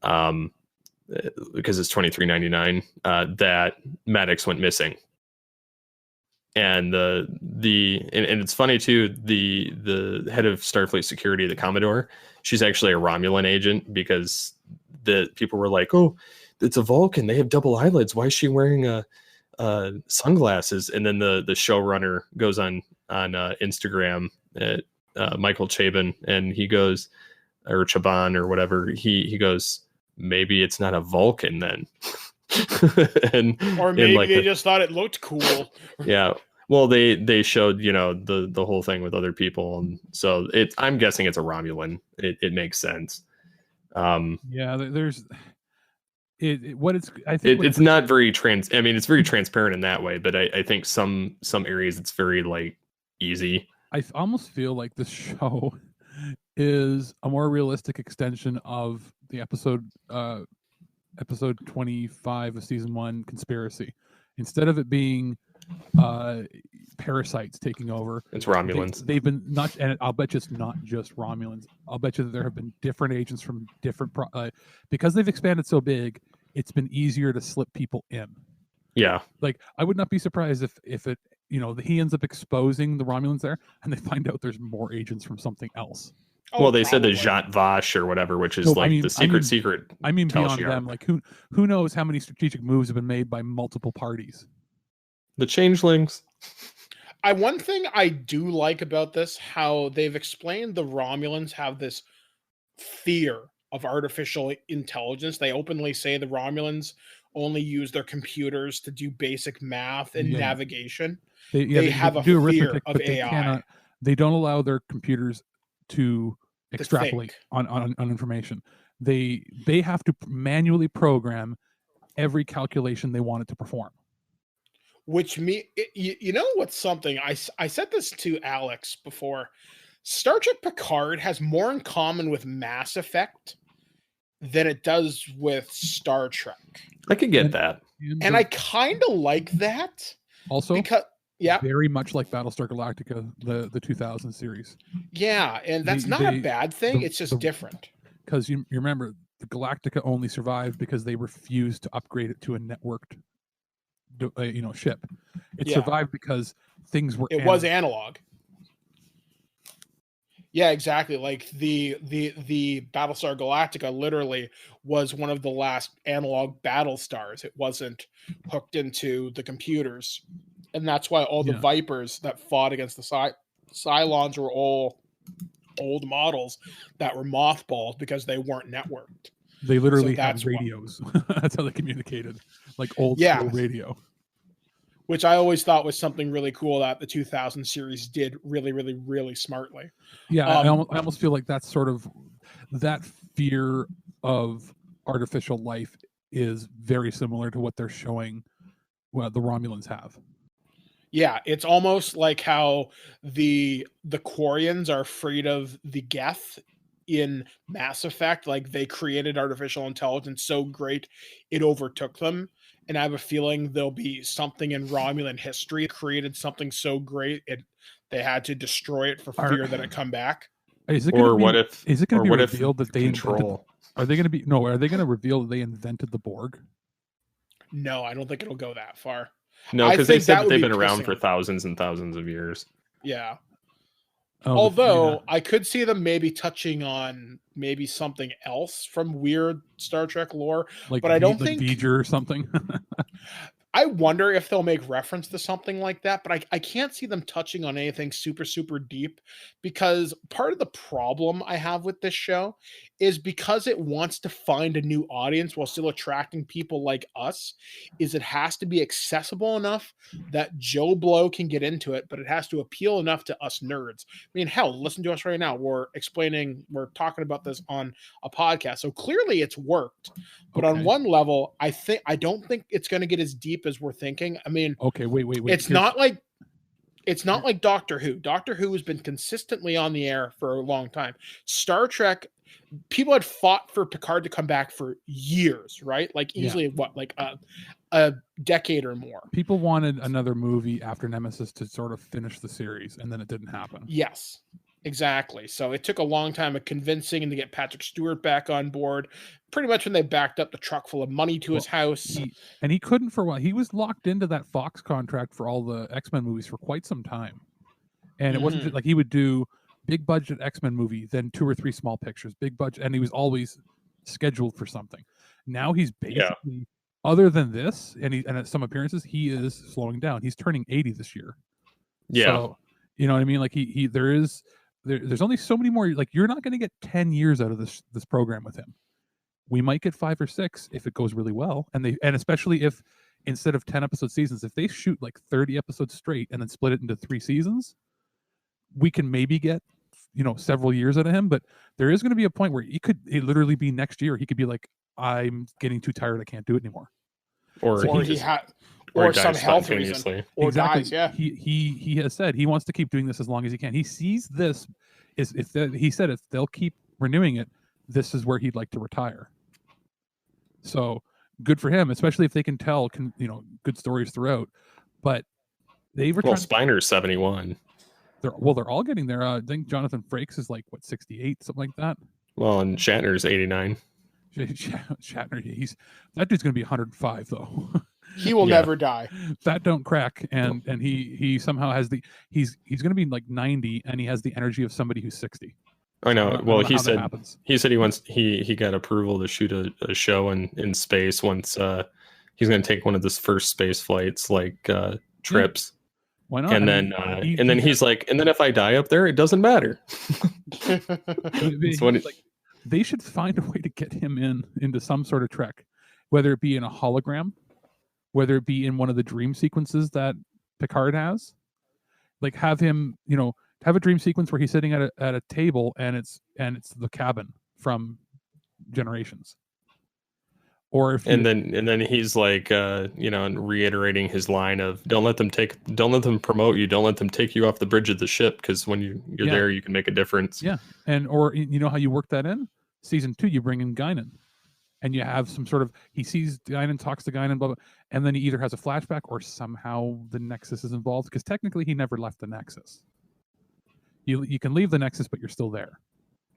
because it's 2399, that Maddox went missing. And and it's funny too, the head of Starfleet security, the Commodore, she's actually a Romulan agent, because the people were like, oh, it's a Vulcan, they have double eyelids, why is she wearing sunglasses? And then the showrunner goes on Instagram at Michael Chabon, and he goes, or Chabon or whatever, he goes, maybe it's not a Vulcan then.
Or maybe they just thought it looked cool.
Yeah. Well, they showed, the whole thing with other people, and so I'm guessing it's a Romulan. It makes sense.
Yeah, there's
it's not very it's very transparent in that way, but I think some areas it's very like easy.
I almost feel like this show is a more realistic extension of the episode 25 of season 1, Conspiracy. Instead of it being parasites taking over,
it's Romulans.
They've been not, and I'll bet you it's not just Romulans. I'll bet you that there have been different agents from different because they've expanded so big. It's been easier to slip people in.
Yeah,
like I would not be surprised if it he ends up exposing the Romulans there, and they find out there's more agents from something else.
Well, they said the Jat Vash or whatever, which is the secret.
I mean, beyond them, like who knows how many strategic moves have been made by multiple parties.
The changelings.
One thing I do like about this, how they've explained the Romulans have this fear of artificial intelligence. They openly say the Romulans only use their computers to do basic math and navigation. They have a fear of AI.
They don't allow their computers to extrapolate on information. They have to manually program every calculation they want it to perform.
Which what's something I said this to Alex before. Star Trek Picard has more in common with Mass Effect than it does with Star Trek.
I could get that,
and I kind of like that.
Also,
because
very much like Battlestar Galactica, the 2000 series.
Yeah, and that's not a bad thing. It's just different.
Because you remember, the Galactica only survived because they refused to upgrade it to a networked ship. It survived because things were
was analog. Yeah, exactly. Like the Battlestar Galactica literally was one of the last analog battle stars. It wasn't hooked into the computers, and that's why all the Vipers that fought against the Cylons were all old models that were mothballed because they weren't networked.
They literally had radios. That's how they communicated, like old school radio.
Which I always thought was something really cool that the 2000 series did really, really, really smartly.
Yeah, I almost feel like that's sort of that fear of artificial life is very similar to what they're showing the Romulans have.
Yeah, it's almost like how the Quarians are afraid of the Geth in Mass Effect. Like they created artificial intelligence so great it overtook them. And I have a feeling there'll be something in Romulan history that created something so great they had to destroy it for fear that it come back.
Is it going to be revealed that they invented? Are they going to reveal that they invented the Borg?
No, I don't think it'll go that far.
No, because they said that they've been around for thousands and thousands of years.
Yeah. Although I could see them maybe touching on maybe something else from weird Star Trek lore, but I don't think
V'ger or something.
I wonder if they'll make reference to something like that, but I can't see them touching on anything super, super deep, because part of the problem I have with this show is because it wants to find a new audience while still attracting people like us, is it has to be accessible enough that Joe Blow can get into it, but it has to appeal enough to us nerds. I mean, hell, listen to us right now. We're talking about this on a podcast. So clearly it's worked. But on one level, I don't think it's going to get as deep as we're thinking. I mean,
okay, wait.
It's not like It's not like Doctor Who. Doctor Who has been consistently on the air for a long time. Star Trek, people had fought for Picard to come back for years, right? Like easily a decade or more.
People wanted another movie after Nemesis to sort of finish the series, and then it didn't happen.
Yes, exactly. So it took a long time of convincing and to get Patrick Stewart back on board. Pretty much when they backed up the truck full of money to his house.
He couldn't for a while. He was locked into that Fox contract for all the X-Men movies for quite some time. And it wasn't like he would do big budget X-Men movie, then 2 or 3 small pictures, big budget, and he was always scheduled for something. Now he's basically, other than this, and at some appearances, he is slowing down. He's turning 80 this year.
Yeah.
So, you know what I mean? Like there's only so many more. Like, you're not going to get 10 years out of this program with him. We might get 5 or 6 if it goes really well, and especially if instead of 10 episode seasons, if they shoot like 30 episodes straight and then split it into 3 seasons, we can maybe get several years out of him. But there is going to be a point where it literally be next year. He could be like, I'm getting too tired. I can't do it anymore.
Or some health reason, or
exactly.
dies. Yeah,
he has said he wants to keep doing this as long as he can. He sees this he said if they'll keep renewing it, this is where he'd like to retire. So good for him, especially if they can tell good stories throughout. But they've returned.
Well, Spiner's 71.
They're all getting there. I think Jonathan Frakes is like 68, something like that.
Well, and Shatner's 89.
Shatner, that dude's gonna be 105 though.
He will never die.
That don't crack, and he somehow has he's gonna be like 90, and he has the energy of somebody who's 60.
I know. Well, he said he got approval to shoot a show in space once. He's going to take one of his first space flights, like trips.
Why not?
And then he's like, and then if I die up there, it doesn't matter.
They should find a way to get him into some sort of Trek, whether it be in a hologram, whether it be in one of the dream sequences that Picard has. Like, have him, have a dream sequence where he's sitting at a table and it's the cabin from Generations. Or if
and then he's like reiterating his line of don't let them promote you, don't let them take you off the bridge of the ship, because when you're there you can make a difference.
Yeah. Or how you work that in? Season 2, you bring in Guinan. And you have some sort of, he sees Guinan, talks to Guinan, blah, blah, and then he either has a flashback or somehow the Nexus is involved, because technically he never left the Nexus. You can leave the Nexus, but you're still there.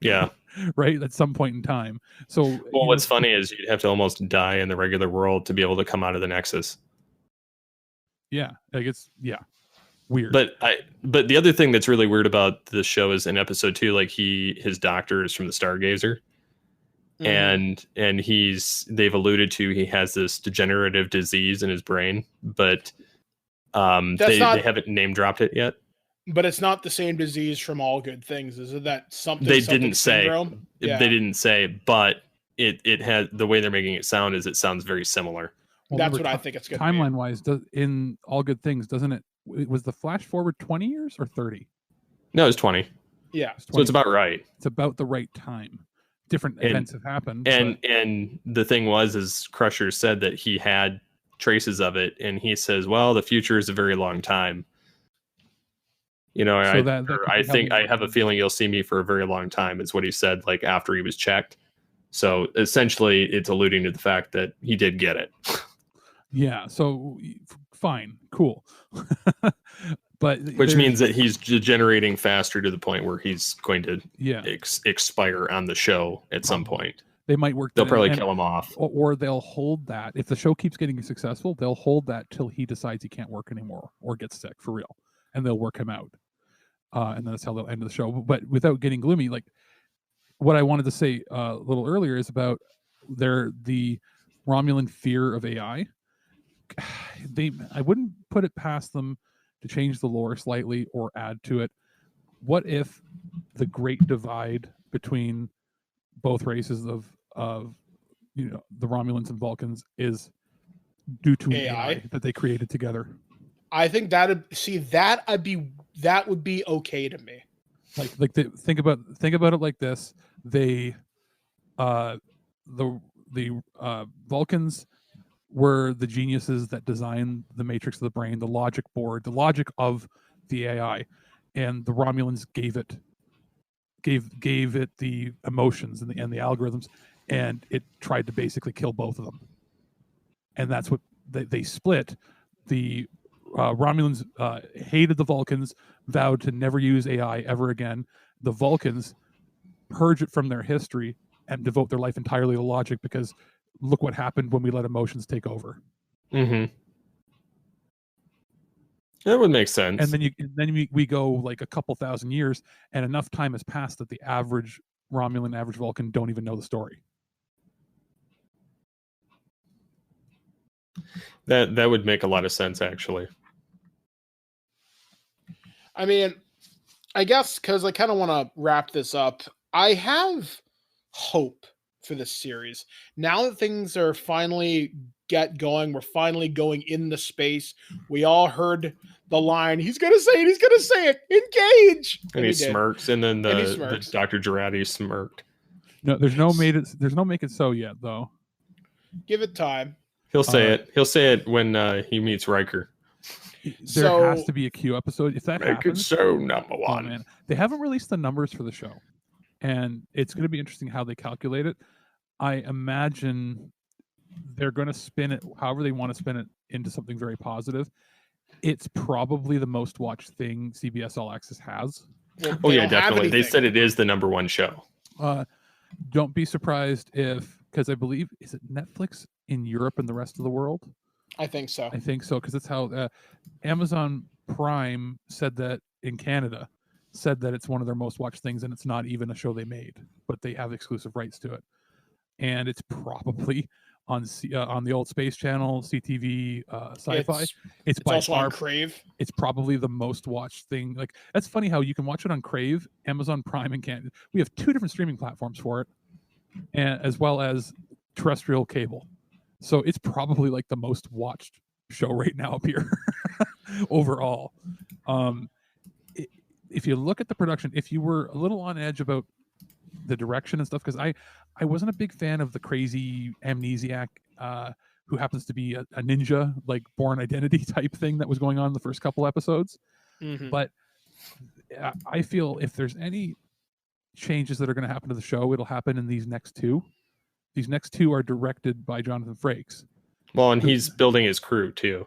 Yeah.
Right? At some point in time. So,
what's funny is you'd have to almost die in the regular world to be able to come out of the Nexus.
Yeah. Weird.
But the other thing that's really weird about the show is in episode 2, like his doctor is from the Stargazer. And they've alluded to he has this degenerative disease in his brain, but they haven't name dropped it yet.
But it's not the same disease from All Good Things, is it? That something
they didn't say.
Syndrome? Yeah.
They didn't say, but it had, the way they're making it sound is it sounds very similar.
Well, that's what I think it's going to be.
Timeline wise, in All Good Things, doesn't it? Was the flash forward 20 years or 30?
No, it's 20.
Yeah,
so it's about right.
It's about the right time. Different events have happened.
And the thing is Crusher said that he had traces of it, and he says, well, the future is a very long time. I have a feeling you'll see me for a very long time, is what he said, like after he was checked. So essentially it's alluding to the fact that he did get it. Yeah,
so fine, cool. But
which means that he's degenerating faster to the point where he's going to expire on the show at some point.
They might work.
They'll probably kill him off,
or they'll hold that. If the show keeps getting successful, they'll hold that till he decides he can't work anymore or gets sick for real, and they'll work him out. And that's how they'll end the show. But without getting gloomy, like what I wanted to say a little earlier is about the Romulan fear of AI. I wouldn't put it past them to change the lore slightly or add to it. What if the great divide between both races of the Romulans and Vulcans is due to AI that they created together?
I think that would be okay to me.
Think about it like this: the Vulcans were the geniuses that designed the matrix of the brain, the logic board, the logic of the AI, and the Romulans gave it the emotions and the algorithms, and it tried to basically kill both of them. And that's what they split. The Romulans hated the Vulcans, vowed to never use AI ever again. The Vulcans purge it from their history and devote their life entirely to logic, because look what happened when we let emotions take over.
Mm-hmm. That would make sense.
And then we go like a couple thousand years, and enough time has passed that the average Romulan, average Vulcan don't even know the story.
That would make a lot of sense, actually.
I mean, I guess because I kind of want to wrap this up, I have hope for this series. Now that things are finally get going, we're finally going into space. We all heard the line, he's going to say it, engage!
And he smirks, and then the Dr. Girardi smirked.
No, there's no make it so yet, though.
Give it time.
He'll say it. He'll say it when he meets Riker.
There has to be a Q episode. If that happens,
so number one.
Oh, man. They haven't released the numbers for the show, and it's going to be interesting how they calculate it. I imagine they're going to spin it however they want to spin it into something very positive. It's probably the most watched thing CBS All Access has.
Oh yeah, definitely. They said it is the number one show.
Don't be surprised if, because I believe, is it Netflix in Europe and the rest of the world?
I think so,
because it's how Amazon Prime said that in Canada, said that it's one of their most watched things, and it's not even a show they made, but they have exclusive rights to it. And it's probably on the old Space Channel, CTV, Sci-Fi. It's by
also
far,
on Crave.
It's probably the most watched thing. Like, that's funny how you can watch it on Crave, Amazon Prime, and Canada. We have 2 different streaming platforms for it, and as well as terrestrial cable. So it's probably like the most watched show right now up here overall. If you look at the production, if you were a little on edge about the direction and stuff, because I wasn't a big fan of the crazy amnesiac who happens to be a ninja, like Born Identity type thing that was going on in the first couple episodes.
Mm-hmm.
But I feel if there's any changes that are going to happen to the show, it'll happen in these next 2. These next 2 are directed by Jonathan Frakes.
Well, and he's building his crew too.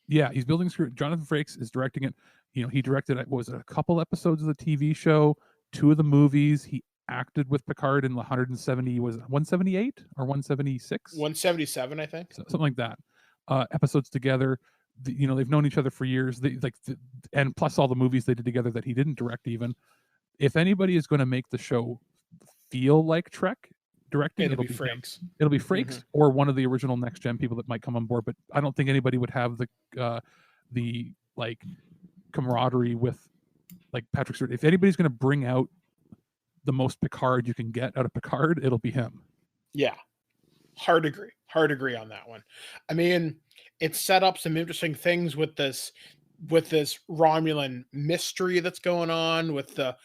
Yeah, he's building his crew. Jonathan Frakes is directing it. You know, he directed a couple episodes of the TV show, 2 of the movies. He acted with Picard in the 178 or 176?
177, I think.
Something like that. Episodes together. They've known each other for years. And plus all the movies they did together that he didn't direct even. If anybody is going to make the show feel like Trek directing, it'll be Frakes. It'll be Frakes or one of the original Next Gen people that might come on board. But I don't think anybody would have the like camaraderie with like Patrick Stewart. If anybody's going to bring out the most Picard you can get out of Picard, it'll be him.
Yeah. Hard agree on that one. I mean, it set up some interesting things with this Romulan mystery that's going on, with the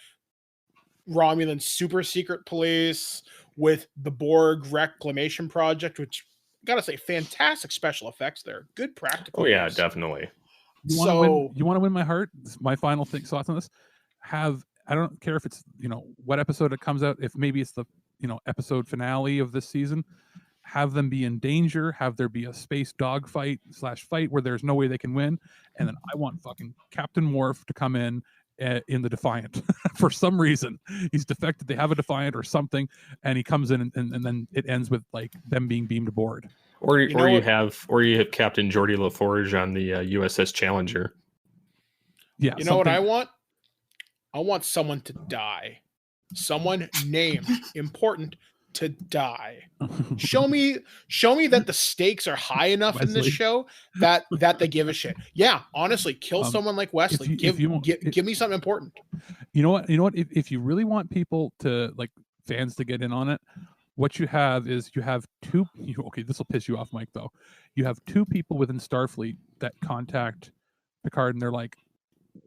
Romulan super secret police, with the Borg reclamation project, which gotta say, fantastic special effects there. Good practical.
Oh yeah, definitely.
You want to win my heart? My final thoughts on this. I don't care if it's, what episode it comes out, if maybe it's the, episode finale of this season, have them be in danger, have there be a space dogfight / fight where there's no way they can win. And then I want fucking Captain Worf to come in the Defiant for some reason. He's defected. They have a Defiant or something, and he comes in and then it ends with like them being beamed aboard.
Or you have Captain Geordie LaForge on the USS Challenger.
Yeah.
You know what I want? I want someone to die. Someone named important to die. Show me that the stakes are high enough
Wesley.
in this show that they give a shit. Yeah, honestly, kill someone like Wesley. Give me something important.
You know what? If you really want people to, like, fans to get in on it, what you have is you have 2. Okay, this will piss you off, Mike. Though you have 2 people within Starfleet that contact Picard, and they're like,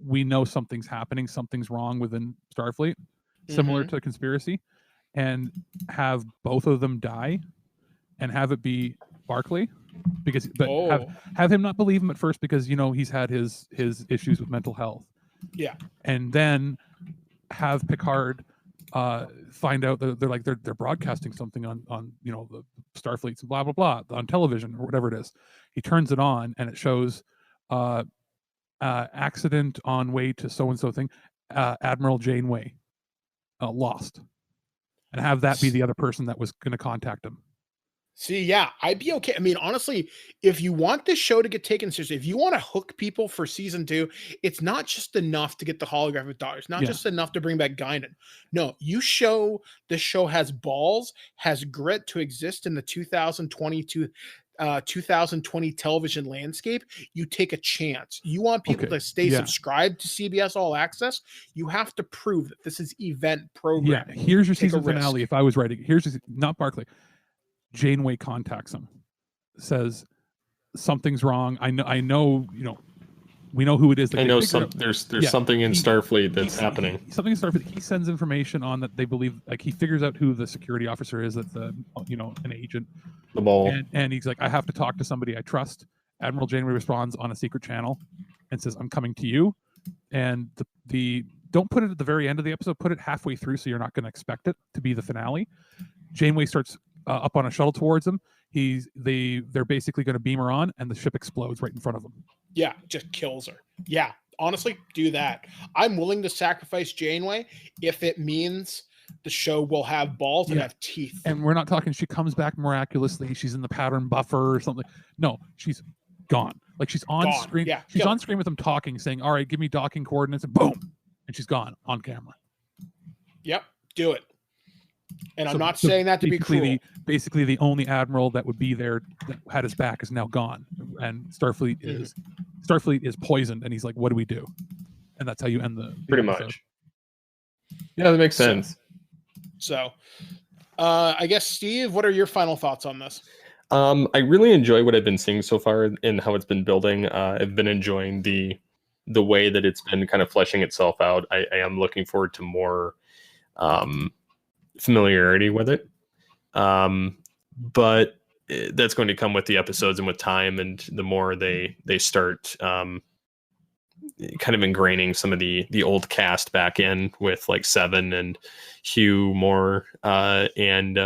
"We know something's happening. Something's wrong within Starfleet, similar to Conspiracy." And have both of them die, and have it be Barclay, have him not believe him at first because he's had his issues with mental health,
Yeah.
And then have Picard find out that they're broadcasting something on the Starfleet's blah blah blah on television or whatever it is. He turns it on and it shows accident on way to so and so thing, Admiral Janeway lost, and have that be the other person that was going to contact him.
See, yeah, I'd be okay. I mean, honestly, if you want this show to get taken seriously, if you want to hook people for season 2, it's not just enough to get the holographic daughters, not just enough to bring back Guinan. No, you show this show has balls, has grit to exist in the 2020 television landscape. You take a chance. You want people to stay subscribed to CBS All Access. You have to prove that this is event programming.
Yeah, here's your season finale. If I was writing, not Barclay. Janeway contacts him, says something's wrong. I know, we know who it is.
I know there's something in Starfleet that's happening.
Something in Starfleet. He sends information on that they believe, like he figures out who the security officer is that's an agent.
The mole.
And he's like, I have to talk to somebody I trust. Admiral Janeway responds on a secret channel and says, I'm coming to you. And the don't put it at the very end of the episode, put it halfway through so you're not going to expect it to be the finale. Janeway starts up on a shuttle towards him. They're basically going to beam her on, and the ship explodes right in front of them.
Yeah, just kills her. Yeah, honestly, do that. I'm willing to sacrifice Janeway if it means the show will have balls and have teeth.
And we're not talking she comes back miraculously. She's in the pattern buffer or something. No, she's gone. Like she's on screen. Yeah, she's on screen with them talking, saying, "All right, give me docking coordinates," and boom, and she's gone on camera.
Yep, do it. And I'm not saying that to be cruel.
Basically, the only admiral that would be there that had his back is now gone, and Starfleet is poisoned. And he's like, "What do we do?" And that's how you end the
pretty episode. Much. Yeah, that makes sense.
So, I guess Steve, what are your final thoughts on this?
I really enjoy what I've been seeing so far and how it's been building. I've been enjoying the way that it's been kind of fleshing itself out. I am looking forward to more familiarity with it, but that's going to come with the episodes and with time, and the more they start kind of ingraining some of the old cast back in with like Seven and Hugh Moore and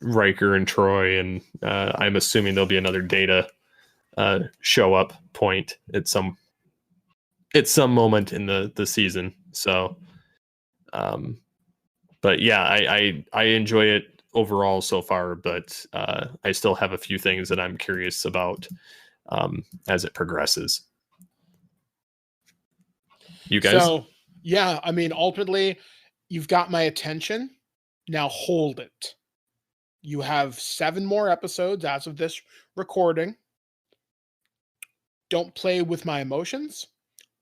Riker and Troy, and I'm assuming there'll be another Data show up point at some moment in the season. So but yeah, I enjoy it overall so far, but I still have a few things that I'm curious about as it progresses. You guys?
So, yeah, I mean, ultimately, you've got my attention. Now hold it. You have 7 more episodes as of this recording. Don't play with my emotions.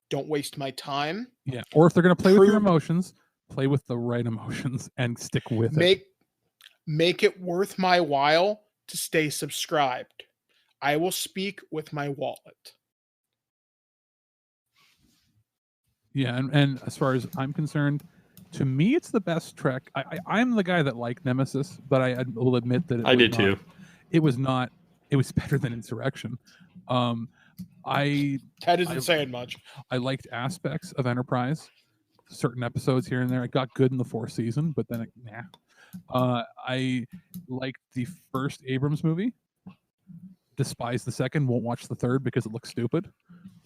Don't waste my time.
Yeah, or if they're going to play with your emotions, play with the right emotions and stick with it.
Make it worth my while to stay subscribed. I will speak with my wallet.
Yeah, and as far as I'm concerned, to me, it's the best Trek. I'm the guy that liked Nemesis, but I will admit that
I did too.
It was not. It was better than Insurrection.
That isn't saying much.
I liked aspects of Enterprise. Certain episodes here and there. It got good in the 4th season, but then I liked the first Abrams movie. Despise the second. Won't watch the third because it looks stupid.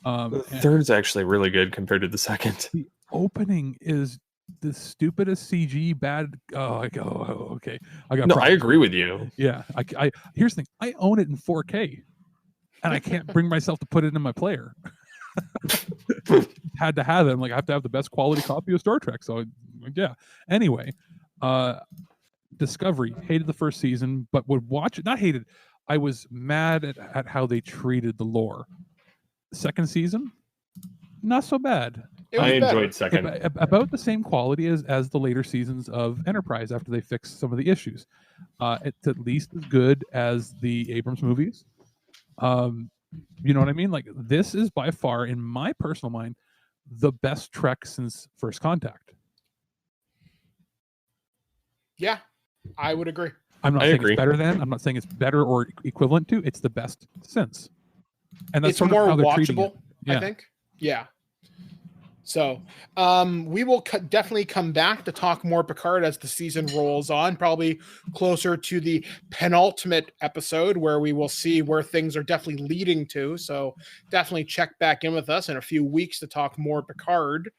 The third's actually really good compared to the second.
The opening is the stupidest CG bad. Okay.
I agree with you.
Yeah. I here's the thing. I own it in 4K, and I can't bring myself to put it in my player. Had to have it. I'm like, I have to have the best quality copy of Star Trek. So yeah. Anyway, Discovery, hated the first season, but would watch it. Not hated. I was mad at how they treated the lore. Second season, not so bad.
I enjoyed second.
About the same quality as the later seasons of Enterprise after they fixed some of the issues. It's at least as good as the Abrams movies. You know what I mean? Like, this is by far, in my personal mind, the best Trek since First Contact.
Yeah, I would agree.
I'm not saying it's better than. I'm not saying it's better or equivalent to. It's the best since. And that's
it's more watchable,
yeah.
I think. Yeah. So we will definitely come back to talk more Picard as the season rolls on, probably closer to the penultimate episode where we will see where things are definitely leading to. So definitely check back in with us in a few weeks to talk more Picard.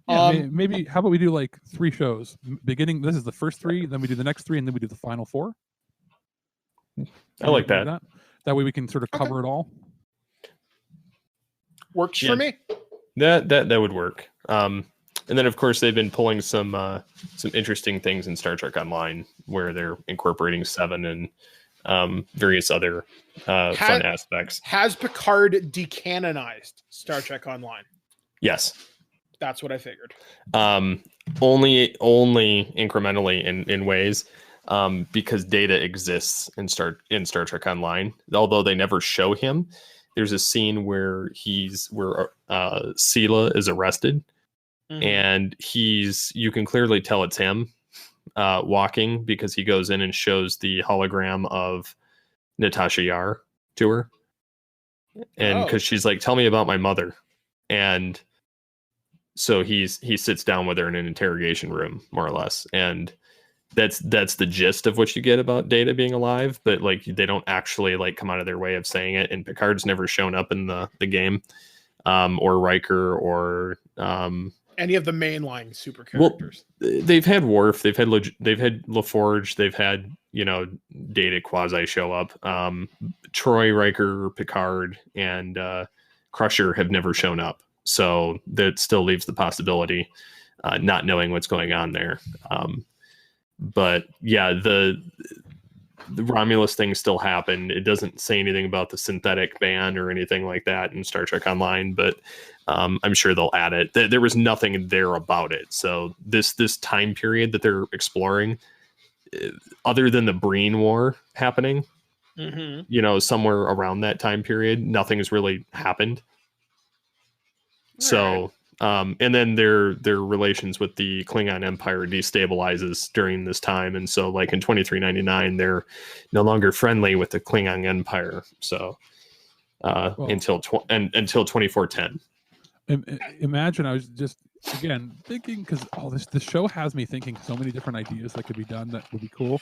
Yeah, maybe how about we do like 3 shows? Beginning, this is the first 3, then we do the next 3, and then we do the final 4.
I like that.
That way we can sort of cover it all.
Works for me.
That would work. And then of course they've been pulling some interesting things in Star Trek Online where they're incorporating 7 and various other fun aspects.
Has Picard decanonized Star Trek Online?
Yes.
That's what I figured.
Only incrementally in ways, because Data exists in Star Trek Online, although they never show him. There's a scene where Sela is arrested, and you can clearly tell it's him walking because he goes in and shows the hologram of Natasha Yar to her, and because she's like, "Tell me about my mother," and so he sits down with her in an interrogation room, more or less, and that's the gist of what you get about Data being alive, but like they don't actually like come out of their way of saying it. And Picard's never shown up in the game, or Riker, or
any of the mainline super characters.
Well, they've had Worf, they've had LaForge, they've had Data quasi show up. Troy, Riker, Picard, and Crusher have never shown up, so that still leaves the possibility, not knowing what's going on there. But yeah, the Romulus thing still happened. It doesn't say anything about the synthetic ban or anything like that in Star Trek Online, but I'm sure they'll add it. There was nothing there about it. So this time period that they're exploring, other than the Breen War happening, somewhere around that time period, nothing's really happened. All so. Right. And then their relations with the Klingon Empire destabilizes during this time, and so like in 2399, they're no longer friendly with the Klingon Empire. So until 2410.
Imagine, I was just again thinking, because this show has me thinking so many different ideas that could be done that would be cool.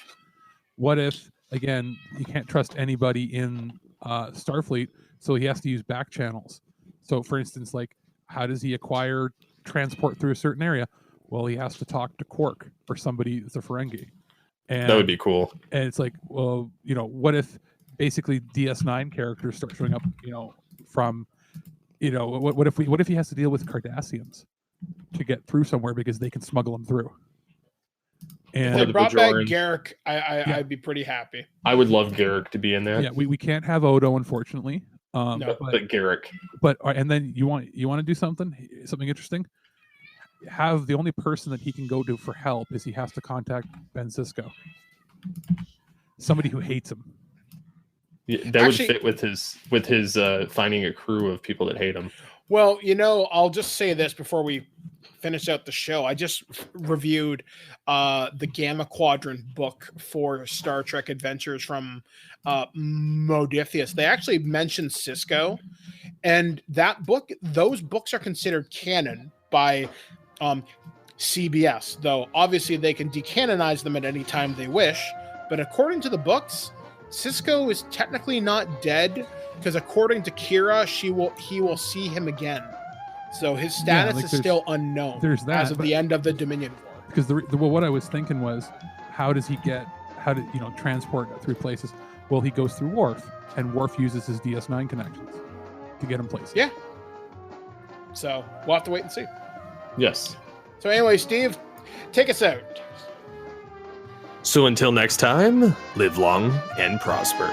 What if again you can't trust anybody in Starfleet, so he has to use back channels? So for instance, like, how does he acquire transport through a certain area? Well, he has to talk to Quark or somebody that's a Ferengi. And
that would be cool.
And it's like, well, what if basically DS9 characters start showing up, from, what if he has to deal with Cardassians to get through somewhere because they can smuggle them through? And
if they brought back Garrick, I'd be pretty happy.
I would love Garrick to be in there.
Yeah, we can't have Odo, unfortunately.
No, but Garrick.
But and then you want to do something interesting. Have the only person that he can go to for help is he has to contact Ben Sisko, somebody who hates him.
Yeah, that would fit with his finding a crew of people that hate him.
Well, I'll just say this before we finish out the show. I just reviewed the Gamma Quadrant book for Star Trek Adventures from Modiphius. They actually mentioned Sisko, and those books are considered canon by CBS, though obviously they can decanonize them at any time they wish. But according to the books, Sisko is technically not dead, because according to Kira, he will see him again. So his status is still unknown.
There's that,
as of the end of the Dominion War.
Because what I was thinking was, how did transport through places? Well, he goes through Worf, and Worf uses his DS9 connections to get him places.
Yeah. So we'll have to wait and see.
Yes.
So anyway, Steve, take us out.
So until next time, live long and prosper.